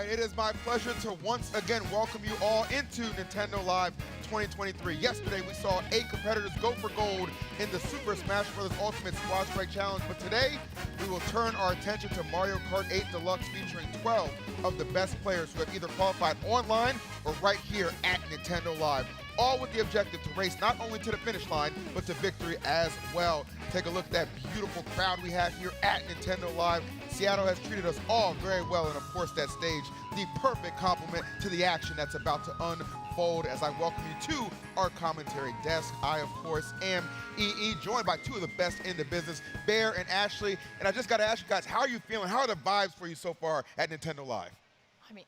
right, it is my pleasure to once again welcome you all into Nintendo Live 2023. Yesterday, we saw 8 competitors go for gold in the Super Smash Bros. Ultimate Squad Strike Challenge, but today, we will turn our attention to Mario Kart 8 Deluxe featuring 12 of the best players who have either qualified online or right here at Nintendo Live, all with the objective to race not only to the finish line, but to victory as well. Take a look at that beautiful crowd we have here at Nintendo Live. Seattle has treated us all very well, and of course that stage, the perfect complement to the action that's about to unfold as I welcome you to our commentary desk. I, of course, am EE, joined by 2 of the best in the business, Bear and Ashley. And I just got to ask you guys, how are you feeling? How are the vibes for you so far at Nintendo Live? I mean,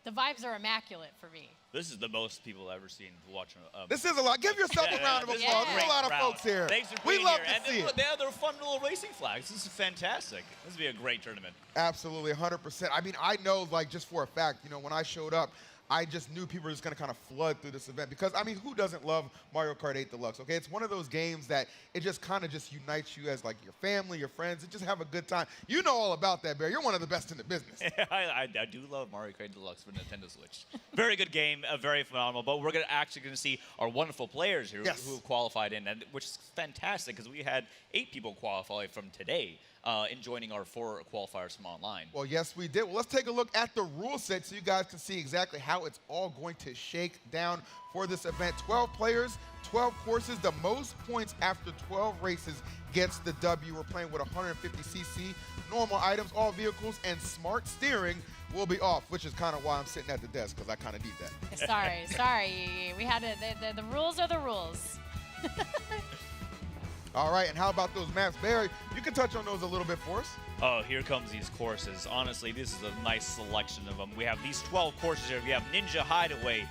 the vibes are immaculate for me. This is the most people I've ever seen watching. This is a lot. Give yourself a round of applause. There's a lot of folks here. Thanks for we being love here. to see it. They have their fun little racing flags. This is fantastic. This would be a great tournament. Absolutely, 100%. I mean, I know, like, just for a fact, you know, when I showed up, I just knew people were just going to kind of flood through this event because, I mean, who doesn't love Mario Kart 8 Deluxe, okay? It's one of those games that it just kind of just unites you as, like, your family, your friends, and just have a good time. You know all about that, Bear. You're one of the best in the business. I do love Mario Kart Deluxe for Nintendo Switch. Very good game, very phenomenal, but we're actually going to see our wonderful players here who have qualified in, which is fantastic because we had 8 people qualify from today. In joining our 4 qualifiers from online. Well, yes, we did. Well, let's take a look at the rule set so you guys can see exactly how it's all going to shake down for this event. 12 players, 12 courses. The most points after 12 races gets the W. We're playing with 150cc, normal items, all vehicles, and smart steering will be off, which is kind of why I'm sitting at the desk, because I kind of need that. Sorry. We had to, the rules are the rules. All right, and how about those maps? Barry, you can touch on those a little bit for us. Oh, here comes these courses. Honestly, this is a nice selection of them. We have these 12 courses here. We have Ninja Hideaway,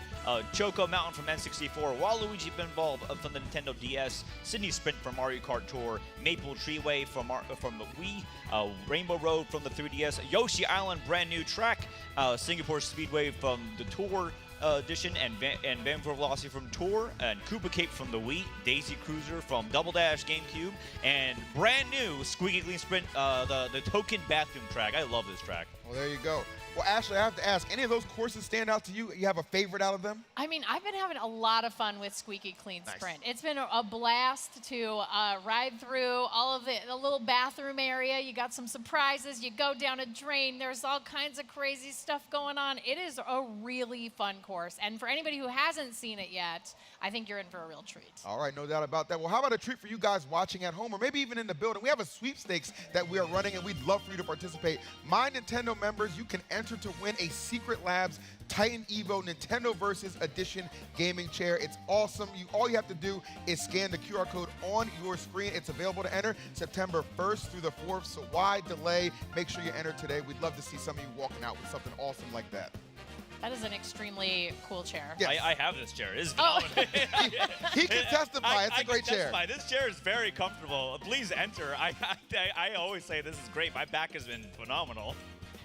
Choco Mountain from N64, Waluigi Pinball from the Nintendo DS, Sydney Sprint from Mario Kart Tour, Maple Treeway from the Wii, Rainbow Road from the 3DS, Yoshi Island brand new track, Singapore Speedway from the Tour edition, and Vancouver Velocity from Tour, and Koopa Cape from the Wii, Daisy Cruiser from Double Dash GameCube, and brand new Squeaky Clean Sprint, the Token Bathroom track. I love this track. Well, there you go. Well, Ashley, I have to ask, any of those courses stand out to you? You have a favorite out of them? I mean, I've been having a lot of fun with Squeaky Clean Sprint. It's been a blast to ride through all of the little bathroom area. You got some surprises. You go down a drain. There's all kinds of crazy stuff going on. It is a really fun course. And for anybody who hasn't seen it yet, I think you're in for a real treat. All right, no doubt about that. Well, how about a treat for you guys watching at home or maybe even in the building? We have a sweepstakes that we are running, and we'd love for you to participate. My Nintendo members, you can enter to win a Secret Labs Titan Evo Nintendo Versus Edition gaming chair. It's awesome. All you have to do is scan the QR code on your screen. It's available to enter September 1st through the 4th, so why delay? Make sure you enter today. We'd love to see some of you walking out with something awesome like that. That is an extremely cool chair. Yes. I have this chair. It is phenomenal. He can testify. It's a great chair. This chair is very comfortable. Please enter. I always say this is great. My back has been phenomenal.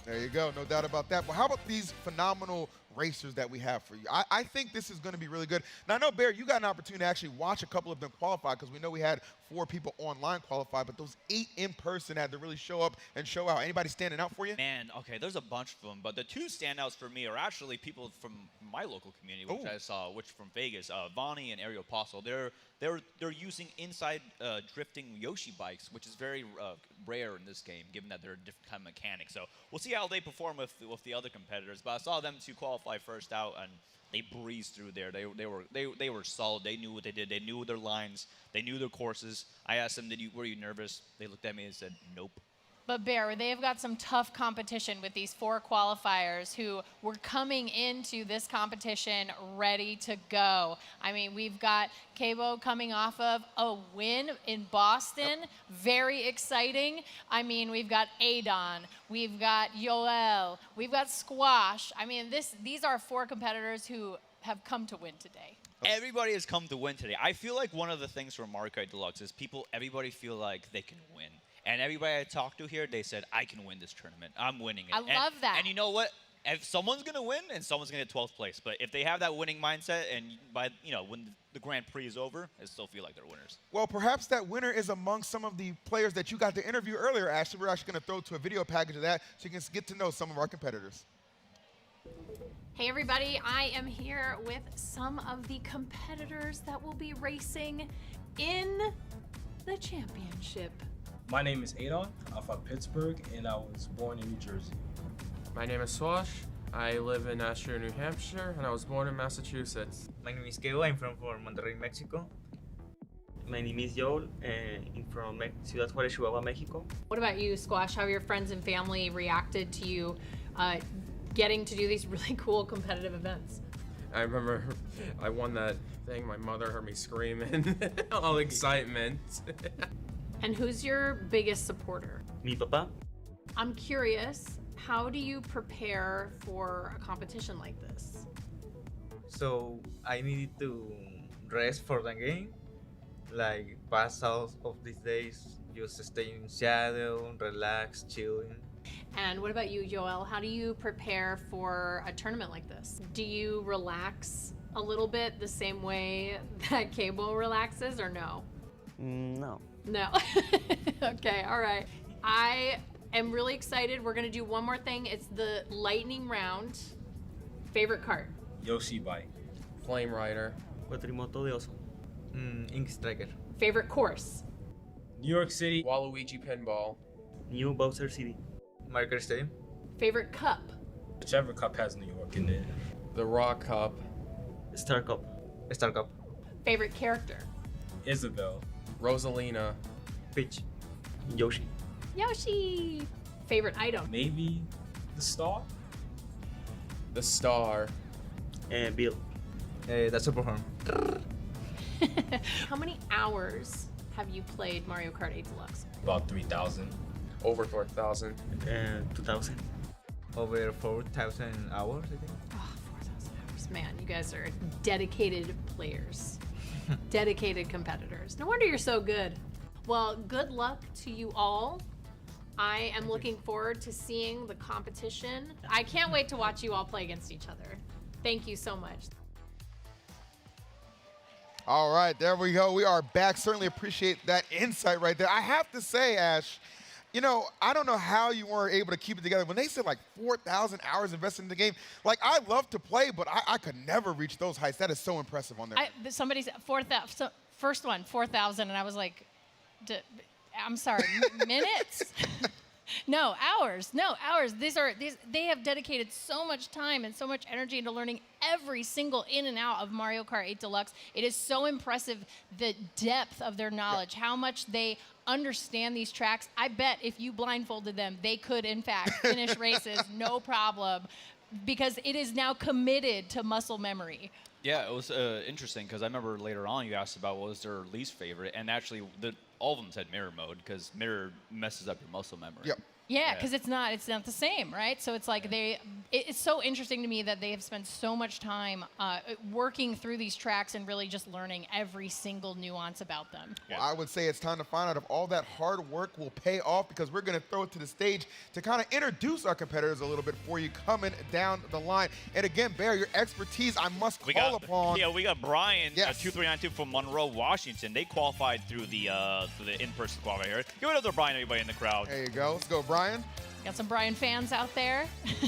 There you go, no doubt about that. But how about these phenomenal racers that we have for you? I think this is going to be really good. Now, I know, Bear, you got an opportunity to actually watch a couple of them qualify because we know we had 4 people online qualify, but those 8 in person had to really show up and show out. Anybody standing out for you? Man, okay, there's a bunch of them, but the 2 standouts for me are actually people from my local community, which I saw, which from Vegas, Vonnie and Ariel Apostle. They're using inside drifting Yoshi bikes, which is very rare in this game, given that they're a different kind of mechanic. So we'll see how they perform with the other competitors. But I saw them 2 qualify first out, and they breezed through there. They were solid. They knew what they did. They knew their lines. They knew their courses. I asked them, were you nervous? They looked at me and said, nope. But Bear, they've got some tough competition with these 4 qualifiers who were coming into this competition ready to go. I mean, we've got Cabo coming off of a win in Boston. Very exciting. I mean, we've got Adon, we've got Yoel, we've got Squash. I mean, these are 4 competitors who have come to win today. Everybody has come to win today. I feel like one of the things from Mario Kart Deluxe is everybody feel like they can win. And everybody I talked to here, they said, I can win this tournament. I'm winning it. I love that. And you know what? If someone's going to win, and someone's going to get 12th place. But if they have that winning mindset, and when the Grand Prix is over, they still feel like they're winners. Well, perhaps that winner is among some of the players that you got to interview earlier, Ashley. We're actually going to throw to a video package of that so you can get to know some of our competitors. Hey everybody, I am here with some of the competitors that will be racing in the championship. My name is Adon. I'm from Pittsburgh, and I was born in New Jersey. My name is Swash. I live in Asheville, New Hampshire, and I was born in Massachusetts. My name is Keo. I'm from Monterrey, Mexico. My name is Joel. I'm from Ciudad Juárez, Chihuahua, Mexico. What about you, Squash? How have your friends and family reacted to you getting to do these really cool competitive events? I remember I won that thing. My mother heard me screaming, all excitement. And who's your biggest supporter? Mi papá. I'm curious, how do you prepare for a competition like this? So I needed to rest for the game, like pass out of these days, just stay in shadow, relax, chilling. And what about you, Joel? How do you prepare for a tournament like this? Do you relax a little bit the same way that Cable relaxes, or no? No. No. Okay, all right. I am really excited. We're gonna do one more thing. It's the lightning round. Favorite kart? Yoshi bike. Flame Rider. Cuatrimoto de oso. Ink Striker. Favorite course? New York City. Waluigi Pinball. New Bowser City. Marker Stadium. Favorite cup? Whichever cup has New York in it. The Rock Cup. Star Cup. Star Cup. Favorite character? Isabel. Rosalina. Peach. Yoshi. Yoshi! Favorite item? Maybe the star. The Star. Bill. That's Super Horn. How many hours have you played Mario Kart 8 Deluxe? About 3,000. Over 4,000. 2000. Over 4,000 hours, I think. Oh, 4,000 hours. Man, you guys are dedicated players. Dedicated competitors. No wonder you're so good. Well, good luck to you all. I am looking forward to seeing the competition. I can't wait to watch you all play against each other. Thank you so much. All right, there we go. We are back. Certainly appreciate that insight right there. I have to say, Ash, you know, I don't know how you weren't able to keep it together. When they said like 4,000 hours invested in the game, like I love to play, but I could never reach those heights. That is so impressive on there. Somebody said 4,000. So first one, 4,000, and I was like, I'm sorry, minutes? No, hours. No, hours. They have dedicated so much time and so much energy into learning every single in and out of Mario Kart 8 Deluxe. It is so impressive, the depth of their knowledge, how much they understand these tracks. I bet if you blindfolded them, they could, in fact, finish races, no problem, because it is now committed to muscle memory. Yeah, it was interesting because I remember later on you asked about what was their least favorite, and actually all of them said mirror mode because mirror messes up your muscle memory. Yep. Yeah, because it's not the same, right? So it's like it's so interesting to me that they have spent so much time working through these tracks and really just learning every single nuance about them. Well, I would say it's time to find out if all that hard work will pay off, because we're going to throw it to the stage to kind of introduce our competitors a little bit for you coming down the line. And again, Bear, your expertise I must call upon. Yeah, we got Brian, Yes. 2392 from Monroe, Washington. They qualified through the in-person qualifier here. Give it up to Brian, everybody in the crowd. There you go. Let's go, Brian. Got some Brian fans out there.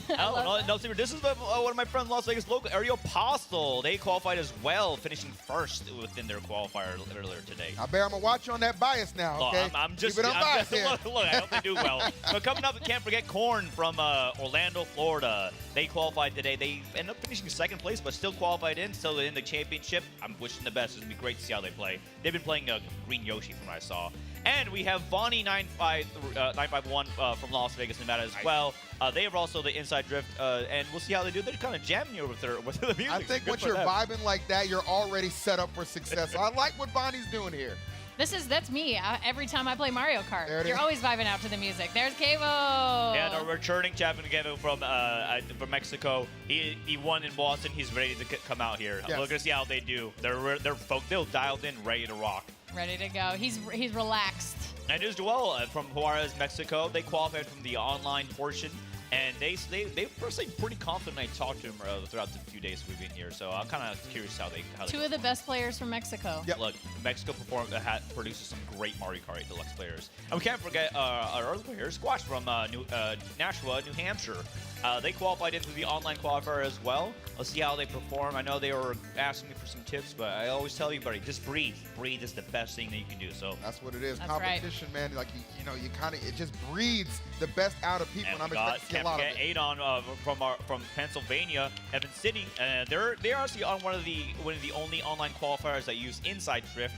No, this is one of my friends, Las Vegas local, Ariel Postel. They qualified as well, finishing first within their qualifier earlier today. Now, Bear, I'm going to watch you on that bias now, okay? I'm just, Keep it unbiased here. look, I hope they do well. But coming up, can't forget Korn from Orlando, Florida. They qualified today. They ended up finishing second place, but still qualified still in the championship. I'm wishing the best. It's going to be great to see how they play. They've been playing Green Yoshi from what I saw. And we have Vonnie 951 from Las Vegas, Nevada as well. They are also the Inside Drift, and we'll see how they do. They're kind of jamming here with the music. I think Good once for you're them. vibing like that, you're already set up for success. So I like what Bonnie's doing here. That's me. Every time I play Mario Kart, There it you're is. always vibing out to the music. There's Cavo. Yeah, no, returning champion Kevin from Mexico. He won in Boston. He's ready to come out here. Yes. We're gonna see how they do. They're dialed in, ready to rock. Ready to go. He's relaxed. And here's Joel from Juarez, Mexico. They qualified from the online portion, and they personally pretty confident. I talked to him throughout the few days we've been here, so I'm kind of curious how they. Two of the best players from Mexico. Yep. Look, Mexico produces some great Mario Kart 8 Deluxe players, and we can't forget our other players, Squash from Nashua, New Hampshire. They qualified into the online qualifier as well. Let's see how they perform. I know they were asking me for some tips, but I always tell everybody, just breathe. Breathe is the best thing that you can do. So That's what it is. That's right. Competition, man. Like you kind of it just breeds the best out of people, and I'm expecting to see a lot of it. Adon from Pennsylvania, Evan City. They're actually on one of the only online qualifiers that use Inside Drift.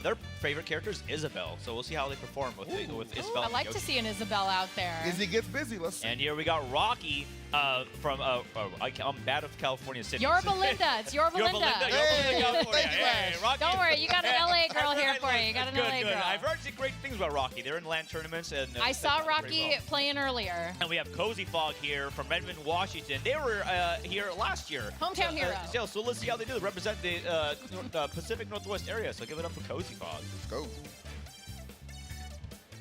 Their favorite character is Isabelle, so we'll see how they perform with Isabelle. I like to see an Isabel out there. Izzy gets busy. Let's see. And here we got Rocky from I'm bad with California City. Your Belinda. It's your Belinda. Hey, California. thank you, Hey, Ash. Rocky. Don't worry, you got an LA girl here for you. You got an Good, LA good. girl. I've heard some great things about Rocky. They're in LAN tournaments, and I saw they've done Rocky pretty well. playing earlier. And we have Cozy Fog here from Redmond, Washington. They were here last year. Hometown hero. So let's see how they do. They represent the Pacific Northwest area. So give it up for Cozy Fog. Let's go.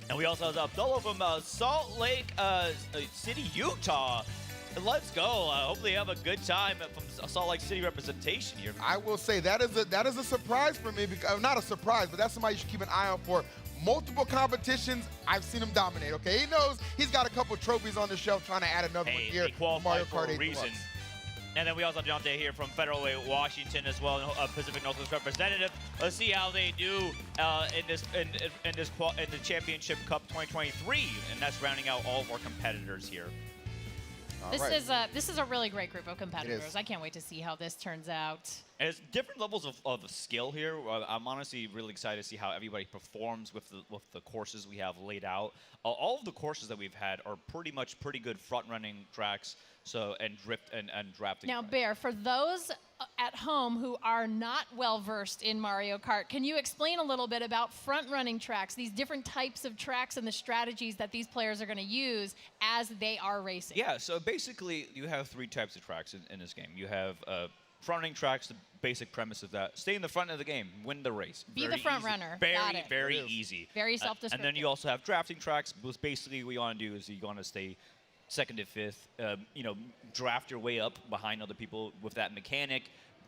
And we also have Abdullah from Salt Lake City, Utah. Let's go. Hopefully you have a good time from Salt Lake City representation here. I will say that is a surprise for me. Because, not a surprise, but that's somebody you should keep an eye out for. Multiple competitions, I've seen him dominate. Okay, he knows he's got a couple trophies on the shelf, trying to add another one Hey, here. they qualified Mario for Kart a 8 reason. Deluxe. And then we also have Deontay here from Federal Way, Washington, as well, Pacific Northwest representative. Let's see how they do in the Championship Cup 2023, and that's rounding out all of our competitors here. All This right. is a really great group of competitors. I can't wait to see how this turns out. And it's different levels of skill here. I'm honestly really excited to see how everybody performs with the courses we have laid out. All of the courses that we've had are pretty good front-running tracks. And drift and drafting. Now, tracks. Bear, for those at home who are not well versed in Mario Kart, can you explain a little bit about front-running tracks, these different types of tracks and the strategies that these players are going to use as they are racing? Yeah, so basically you have three types of tracks in this game. You have front-running tracks, the basic premise of that. Stay in the front of the game, win the race. Be Very the front easy. runner. Very, Got it. very It is. easy. Very self-descriptive. And then you also have drafting tracks, which basically what you want to do is you want to stay second to fifth, draft your way up behind other people with that mechanic.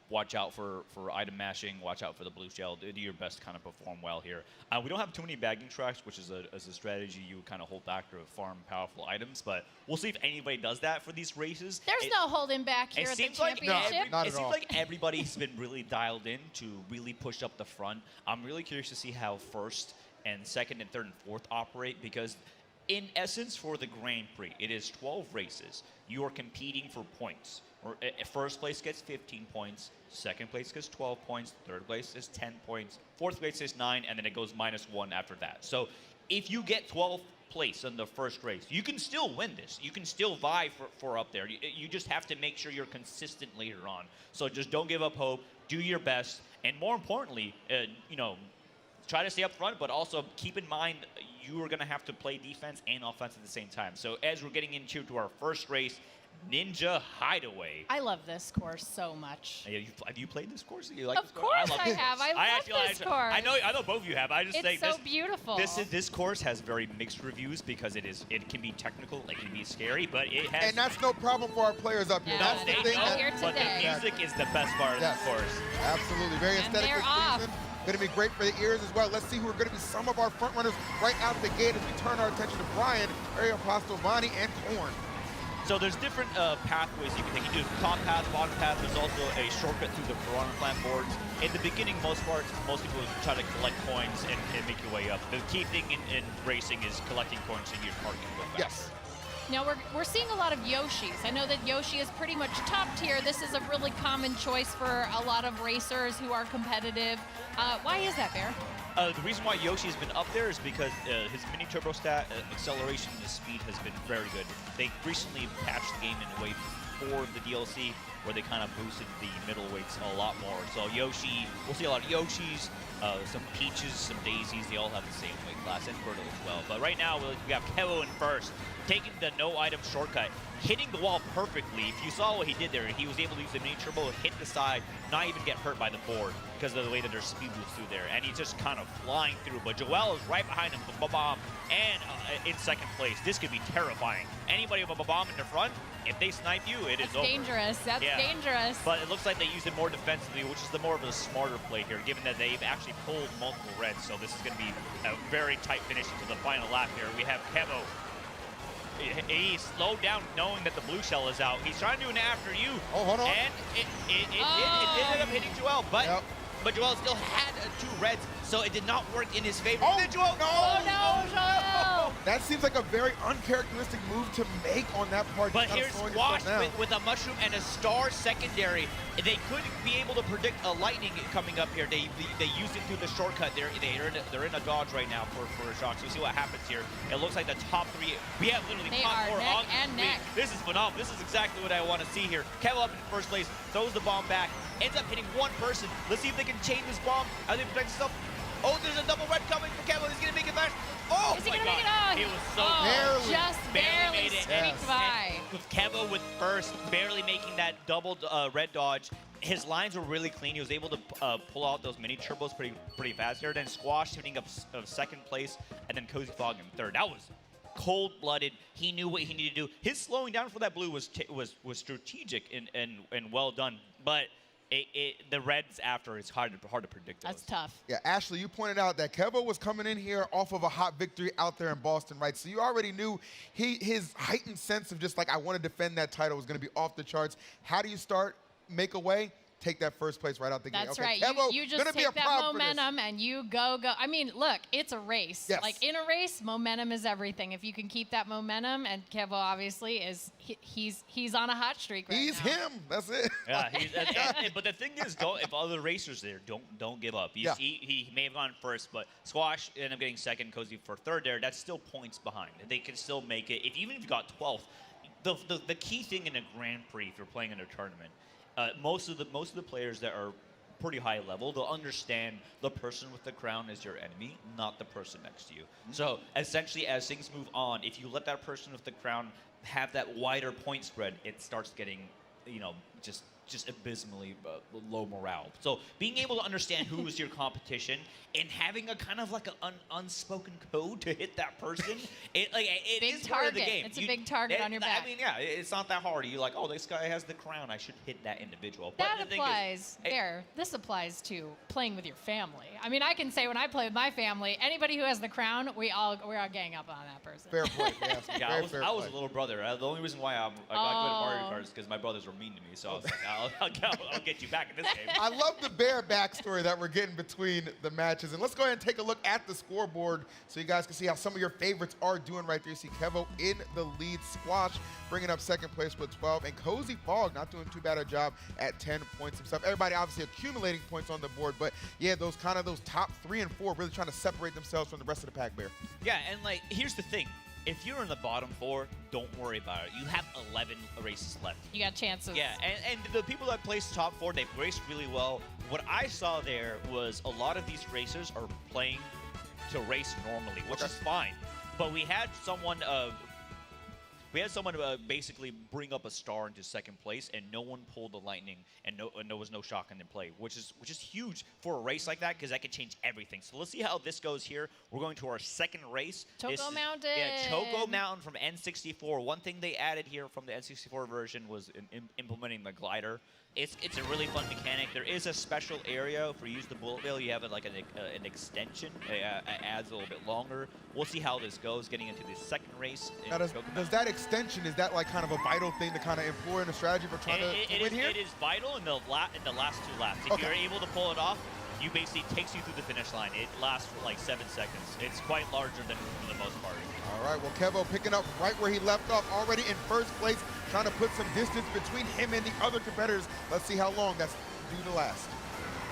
Watch out for item mashing. Watch out for the blue shell. Do your best to kind of perform well here. We don't have too many bagging tracks, which is a strategy you kind of hold back to farm powerful items. But we'll see if anybody does that for these races. There's no holding back here It at the seems like championship. Not it at seems all. like everybody's been really dialed in to really push up the front. I'm really curious to see how first and second and third and fourth operate, because in essence, for the Grand Prix, it is 12 races. You are competing for points. First place gets 15 points, second place gets 12 points, third place is 10 points, fourth place is 9, and then it goes -1 after that. So if you get 12th place in the first race, you can still win this. You can still vie for up there. You just have to make sure you're consistent later on. So just don't give up hope. Do your best. And more importantly, try to stay up front, but also keep in mind you are going to have to play defense and offense at the same time. So as we're getting into our first race, Ninja Hideaway. I love this course so much. Have you played this course? You like Of this course? course love I this have. course. I love actually- this course. I know both of you have. I just It's think so this, beautiful. This course has very mixed reviews because it can be technical, it can be scary, but it has. And that's no problem for our players up here. Yeah, That's they the thing. know that- here but the today. music is the best part of Yes. this course. Absolutely. Very And aesthetically they're off. pleasing. Going to be great for the ears as well. Let's see who are going to be some of our front runners right out of the gate as we turn our attention to Brian, Ariel Pastovani, and Korn. So there's different pathways you can take. You do top path, bottom path. There's also a shortcut through the Piranha Plant boards. In the beginning, most people try to collect coins and make your way up. The key thing in racing is collecting coins so your car can go fast. Yes. Now we're seeing a lot of Yoshis. I know that Yoshi is pretty much top tier. This is a really common choice for a lot of racers who are competitive. Why is that, Bear? The reason why Yoshi's been up there is because his mini turbo stat, acceleration, and speed has been very good. They recently patched the game in a way before the DLC where they kind of boosted the middleweights a lot more. So Yoshi, we'll see a lot of Yoshis, some Peaches, some Daisies. They all have the same weight class, and Birdo as well. But right now we have Kevo in first, taking the no item shortcut. hitting the wall perfectly. If you saw what he did there, he was able to use the mini turbo, hit the side, not even get hurt by the board because of the way that their speed moves through there. And he's just kind of flying through. But Joel is right behind him, bomb, and in second place. This could be terrifying. Anybody with a bomb in the front, if they snipe you, it is over. Dangerous. That's dangerous. But it looks like they used it more defensively, which is the more of a smarter play here, given that they've actually pulled multiple reds. So this is going to be a very tight finish into the final lap here. We have Kevo. He slowed down knowing that the blue shell is out. He's trying to do an after you. Oh, hold on. And it did end up hitting Joel, but but Joel still had 2 reds, so it did not work in his favor. Oh, Joel, no, Joel! That seems like a very uncharacteristic move to make on that part. But here's Squash with a mushroom and a star secondary. They could be able to predict a lightning coming up here. They used it through the shortcut. They're in a dodge right now for a shock. So we'll see what happens here. It looks like the top 3. We have literally top 4 neck on and neck. This is phenomenal. This is exactly what I want to see here. Kevo up in first place, throws the bomb back, ends up hitting one person. Let's see if they can chain this bomb. Are they protect themselves? Oh, there's a double red coming for Kevo. He's gonna make it back. Oh Is he my gonna make God! it? It was so Barely. Just barely made it. squeaked by. With Kevo with first, barely making that double red dodge. His lines were really clean. He was able to pull out those mini turbos pretty fast here. Then Squash hitting up second place, and then Cozy Fog in third. That was cold-blooded. He knew what he needed to do. His slowing down for that blue was strategic and well done. But the reds after is hard to predict. That's tough. Yeah, Ashley, you pointed out that Kevo was coming in here off of a hot victory out there in Boston, right? So you already knew his heightened sense of just like, I want to defend that title was going to be off the charts. How do you start, make a way? Take that first place right out the gate. That's okay, right. Kevo, You just take that momentum and you go. I mean, look, it's a race. Yes. Like in a race, momentum is everything. If you can keep that momentum, and Kevo obviously is, he's on a hot streak right He's now. him. That's it. Yeah, but the thing is, if other racers there, don't give up. He may have gone first, but Squash ended up getting second, Cozy for third there. That's still points behind. They can still make it. Even if you got 12th, the key thing in a Grand Prix, if you're playing in a tournament, most of the players that are pretty high level, they'll understand the person with the crown is your enemy, not the person next to you. So essentially, as things move on, if you let that person with the crown have that wider point spread, it starts getting, just abysmally low morale. So being able to understand who is your competition and having a kind of like an unspoken code to hit that person, it Big is part of the target. game. It's a big target on your back. I mean, yeah, it's not that hard. You're like, oh, this guy has the crown. I should hit that individual. But That the thing applies is, there. This applies to playing with your family. I mean, I can say when I play with my family, anybody who has the crown, we're all gang up on that person. Fair point, yes. Yeah, I was a little brother. The only reason why I got good at Mario Kart is because my brothers were mean to me. So I was like, I'll get you back in this game. I love the Bear backstory that we're getting between the matches. And let's go ahead and take a look at the scoreboard so you guys can see how some of your favorites are doing right there. You see Kevo in the lead, Squash bringing up second place with 12, and Cozy Fog not doing too bad a job at 10 points himself. Everybody obviously accumulating points on the board, but yeah, those top 3 and 4 really trying to separate themselves from the rest of the pack, Bear. Yeah, and like, here's the thing. If you're in the bottom 4, don't worry about it. You have 11 races left. You got chances. Yeah, and the people that placed top 4, they've raced really well. What I saw there was a lot of these racers are playing to race normally, which is fine. But we had someone basically bring up a star into second place, and no one pulled the lightning, and there was no shotgun in play, which is huge for a race like that because that could change everything. So let's see how this goes here. We're going to our second race. Choco Mountain. Yeah, Choco Mountain from N64. One thing they added here from the N64 version was implementing the glider. It's a really fun mechanic. There is a special area for use the bullet bill. You have an extension. It adds a little bit longer. We'll see how this goes getting into the second race. Now, does that extension, is that like kind of a vital thing to kind of employ in a strategy for trying to win here? It is vital in the last 2 laps. If you're able to pull it off, you basically takes you through the finish line. It lasts for like 7 seconds. It's quite larger than for the most part. All right, well, Kevo picking up right where he left off, already in first place, trying to put some distance between him and the other competitors. Let's see how long that's due to last.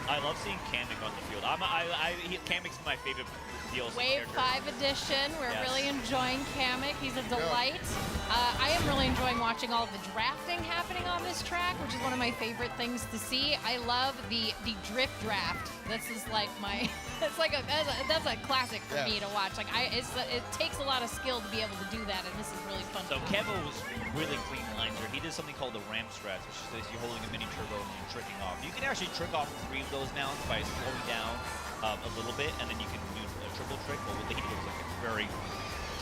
I love seeing Kamek on the field. Kamek's my favorite DLC Wave character. 5 edition. We're Yes. really enjoying Kamek. He's a delight. I am really enjoying watching all of the drafting happening on this track, which is one of my favorite things to see. I love the drift draft. This is like my, it's like that's a classic for me to watch. Like it takes a lot of skill to be able to do that, and this is really fun. So to watch. Kevo was really clean lines here. He did something called the ram strat, which is you're holding a mini turbo and you're tricking off. You can actually trick off 3 of those mounts by slowing down a little bit, and then you can do a triple trick. But with the heat, it looks like a very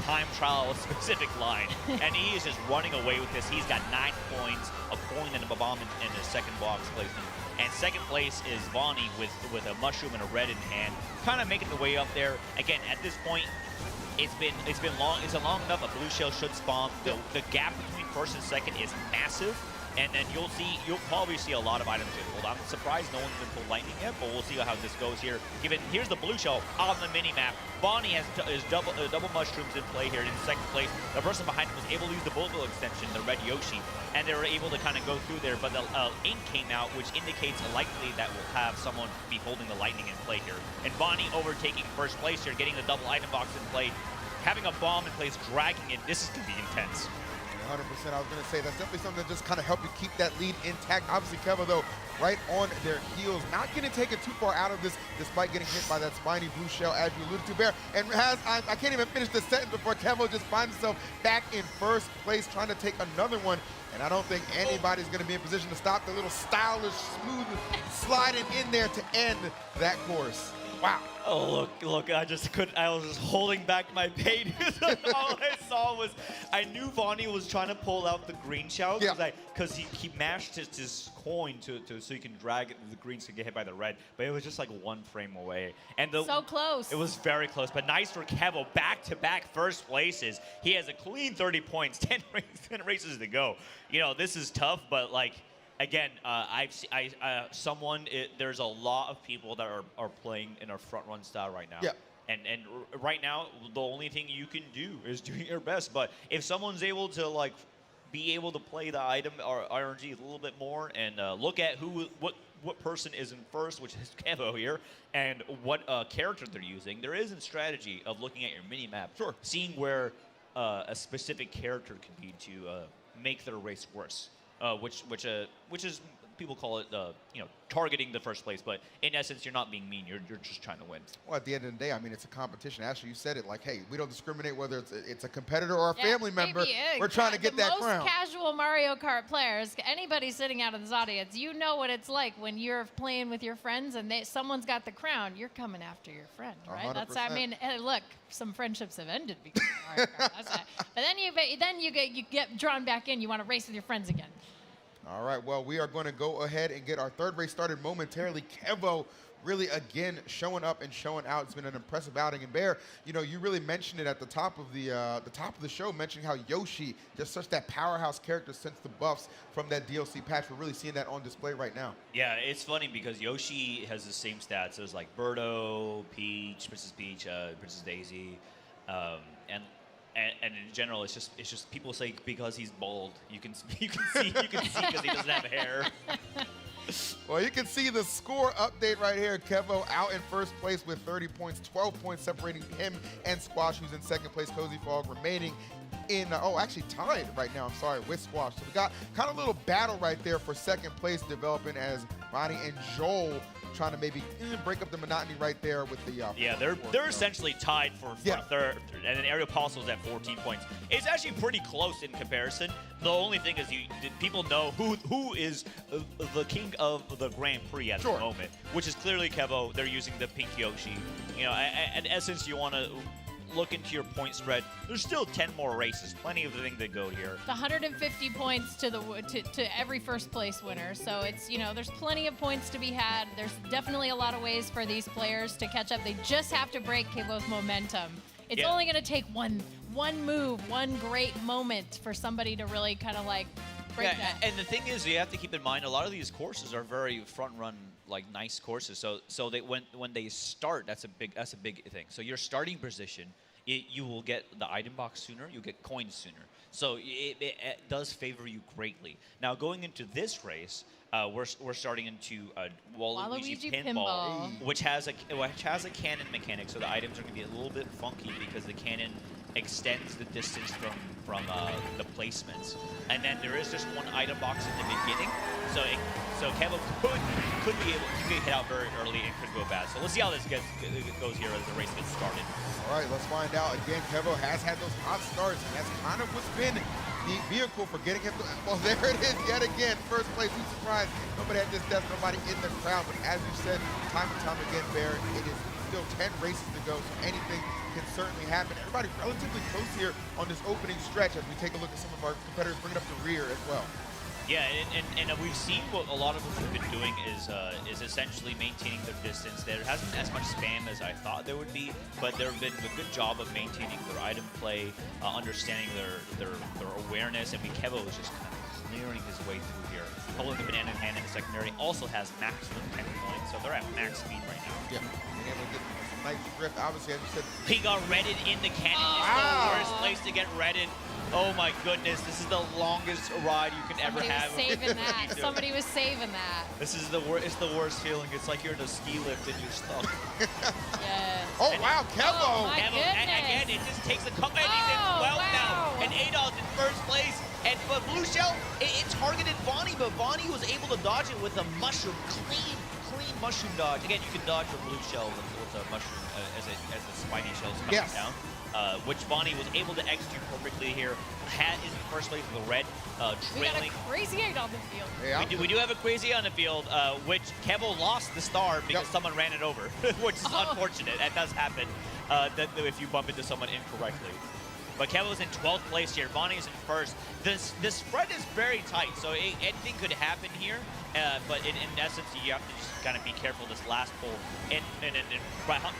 time trial specific line, and he is just running away with this. He's got 9 points, a coin, and a bomb in his second box placement. And second place is Vonnie with a mushroom and a red in hand, kind of making the way up there. Again, at this point, it's been long. It's a long enough. A blue shell should spawn. The gap between first and second is massive. And then you'll probably see a lot of items get pulled. I'm surprised no one's been pulled lightning yet, but we'll see how this goes here. Here's the blue shell on the mini map. Vonnie has double mushrooms in play here in second place. The person behind him was able to use the bullet bill extension, the red Yoshi, and they were able to kind of go through there. But the ink came out, which indicates likely that we'll have someone be holding the lightning in play here. And Vonnie overtaking first place here, getting the double item box in play, having a bomb in place, dragging it. This is gonna be intense. 100%. I was going to say that's definitely something that just kind of help you keep that lead intact. Obviously, Kevo, though, right on their heels, not getting taken too far out of this, despite getting hit by that spiny blue shell, as you alluded to, Bear. And I can't even finish the sentence before Kevo just finds himself back in first place, trying to take another one. And I don't think anybody's going to be in position to stop the little stylish, smooth sliding in there to end that course. Wow. Oh, look, I just couldn't, I was just holding back my pain. All I saw was, I knew Vonnie was trying to pull out the green shell because he mashed his coin so he can drag the greens to get hit by the red, but it was just like 1 frame away. And So close. It was very close, but nice for Kevo, back-to-back first places. He has a clean 30 points, 10 races to go. You know, this is tough, but like, again, there's a lot of people that are playing in a front run style right now. Yeah. And right now, the only thing you can do is doing your best. But if someone's able to like be able to play the item or RNG a little bit more and look at what person is in first, which is Kevo here, and what character they're using, there is a strategy of looking at your mini map, seeing where a specific character can be to make their race worse. Which is, people call it targeting the first place, but in essence you're not being mean, you're just trying to win. Well, at the end of the day, I mean, it's a competition. Ashley, you said it, like, hey, we don't discriminate whether it's a competitor or a family member. We're trying to get that crown. Most casual Mario Kart players, anybody sitting out of this audience, you know what it's like when you're playing with your friends and someone's got the crown. You're coming after your friend, right? 100%. That's, I mean, hey, look, some friendships have ended because of Mario Kart. That's it. But then you get drawn back in. You want to race with your friends again. All right, well, we are going to go ahead and get our third race started momentarily. Kevo really, again, showing up and showing out. It's been an impressive outing. And Bear, you know, you really mentioned it at the top of the show, mentioning how Yoshi, just such that powerhouse character since the buffs from that DLC patch. We're really seeing that on display right now. Yeah, it's funny because Yoshi has the same stats as like Birdo, Peach, Princess Peach, Princess Daisy, and in general, it's just people say because he's bald. You can see because he doesn't have hair. Well, you can see the score update right here. Kevo out in first place with 30 points, 12 points separating him and Squash, who's in second place. Cozy Fog remaining in, actually tied right now, I'm sorry, with Squash. So we got kind of a little battle right there for second place developing as Vonnie and Joel trying to maybe break up the monotony right there with the yeah, they're essentially tied for third, and then Ariel Postle's at 14 points. It's actually pretty close in comparison. The only thing is people know who is the king of the Grand Prix at the moment, which is clearly Kevo. They're using the pink Yoshi. You know, in essence, you want to look into your point spread. There's still 10 more races, plenty of the thing to go here. The 150 points to every first place winner. So it's, you know, there's plenty of points to be had. There's definitely a lot of ways for these players to catch up. They just have to break Kevo's momentum. It's only going to take one move, one great moment for somebody to really kind of like break that. And the thing is, you have to keep in mind, a lot of these courses are very front-run, like nice courses. So they when they start, that's a big thing. So your starting position, you will get the item box sooner, you get coins sooner. So it does favor you greatly. Now going into this race, we're starting into Waluigi Waluigi Pinball, Pinball. which has a cannon mechanic. So the items are going to be a little bit funky because the cannon extends the distance from the placements. And then there is just one item box in the beginning. So Kevo could be able to hit out very early and could go bad. So let's see how this goes here as the race gets started. All right, let's find out. Again, Kevo has had those hot starts, and that's kind of what's been the vehicle for getting him to, well, there it is yet again. First place, who's surprised? Nobody at this desk, nobody in the crowd. But as you said, time and time again, Bear, it is still 10 races to go, so anything can certainly happen. Everybody relatively close here on this opening stretch as we take a look at some of our competitors bringing up the rear as well. Yeah, and we've seen what a lot of us have been doing is essentially maintaining their distance. There hasn't been as much spam as I thought there would be, but there have been a good job of maintaining their item play, understanding their awareness. I mean, Kevo is just kind of clearing his way through here. Holding the banana in hand in the secondary, also has maximum 10 points, so they're at max speed right now. Yeah, being able to get some nice drift. Obviously, as you said, He got redded in the cannon. It's the worst place to get redded. Oh my goodness, this is the longest ride you can ever have. Somebody was saving that. Somebody was saving that. This is it's the worst feeling. It's like you're in a ski lift and you're stuck. Yes. oh wow, Kevo! Oh, my Kevo, and again, it just takes a couple, and he's in 12th now, and Adol's in first place. And but Blue Shell, it targeted Bonnie, but Bonnie was able to dodge it with a mushroom, clean mushroom dodge. Again, you can dodge a Blue Shell with a mushroom as the spiny shells coming down. Which Bonnie was able to execute perfectly here. Hat is in first place with the red, trailing. We got a crazy 8 on the field. Yeah, We do have a crazy on the field, which Kevo lost the star because someone ran it over, which is unfortunate. That does happen if you bump into someone incorrectly. But Kevo's in 12th place here. Bonnie's in first. The spread is very tight, so anything could happen here. But in essence, you have to just kind of be careful this last pull. And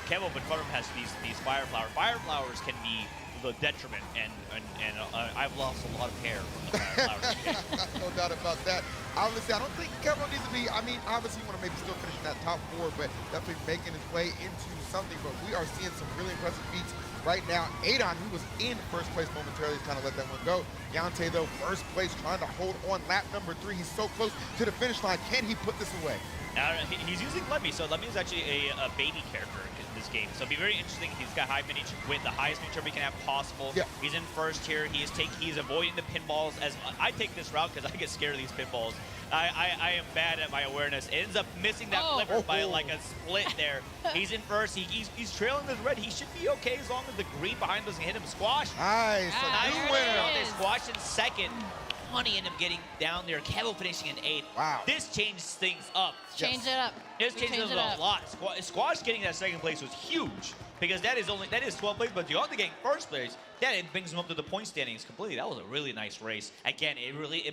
Kevo in front of him has these fire flowers. Fire flowers can be the detriment, and I've lost a lot of hair from the fire flowers. no doubt about that. Obviously, I don't think Kevo needs to be, I mean, obviously you want to maybe still finish in that top 4, but definitely making his way into something. But we are seeing some really impressive feats right now. Adon, who was in first place momentarily, has kind of let that one go. Deontay, though, first place, trying to hold on lap number 3. He's so close to the finish line. Can he put this away? He's using Lemmy, so Lemmy is actually a baby character in this game. So it'll be very interesting. He's got high miniature win, the highest miniature we can have possible. Yeah. He's in first here. He's avoiding the pinballs. As I take this route because I get scared of these pinballs. I am bad at my awareness. Ends up missing that flipper by like a split there. He's in first. He's trailing the red. He should be okay as long as the green behind doesn't hit him. Squash. Nice. Nice New winner. winner. They squash in second. Honey ended up getting down there. Kevo finishing in 8th. Wow. This changed things up. Change it up. This changed things up a lot. Squash getting that second place was huge because that is 12th place, but Deontay getting first place, it brings him up to the point standings completely. That was a really nice race. Again,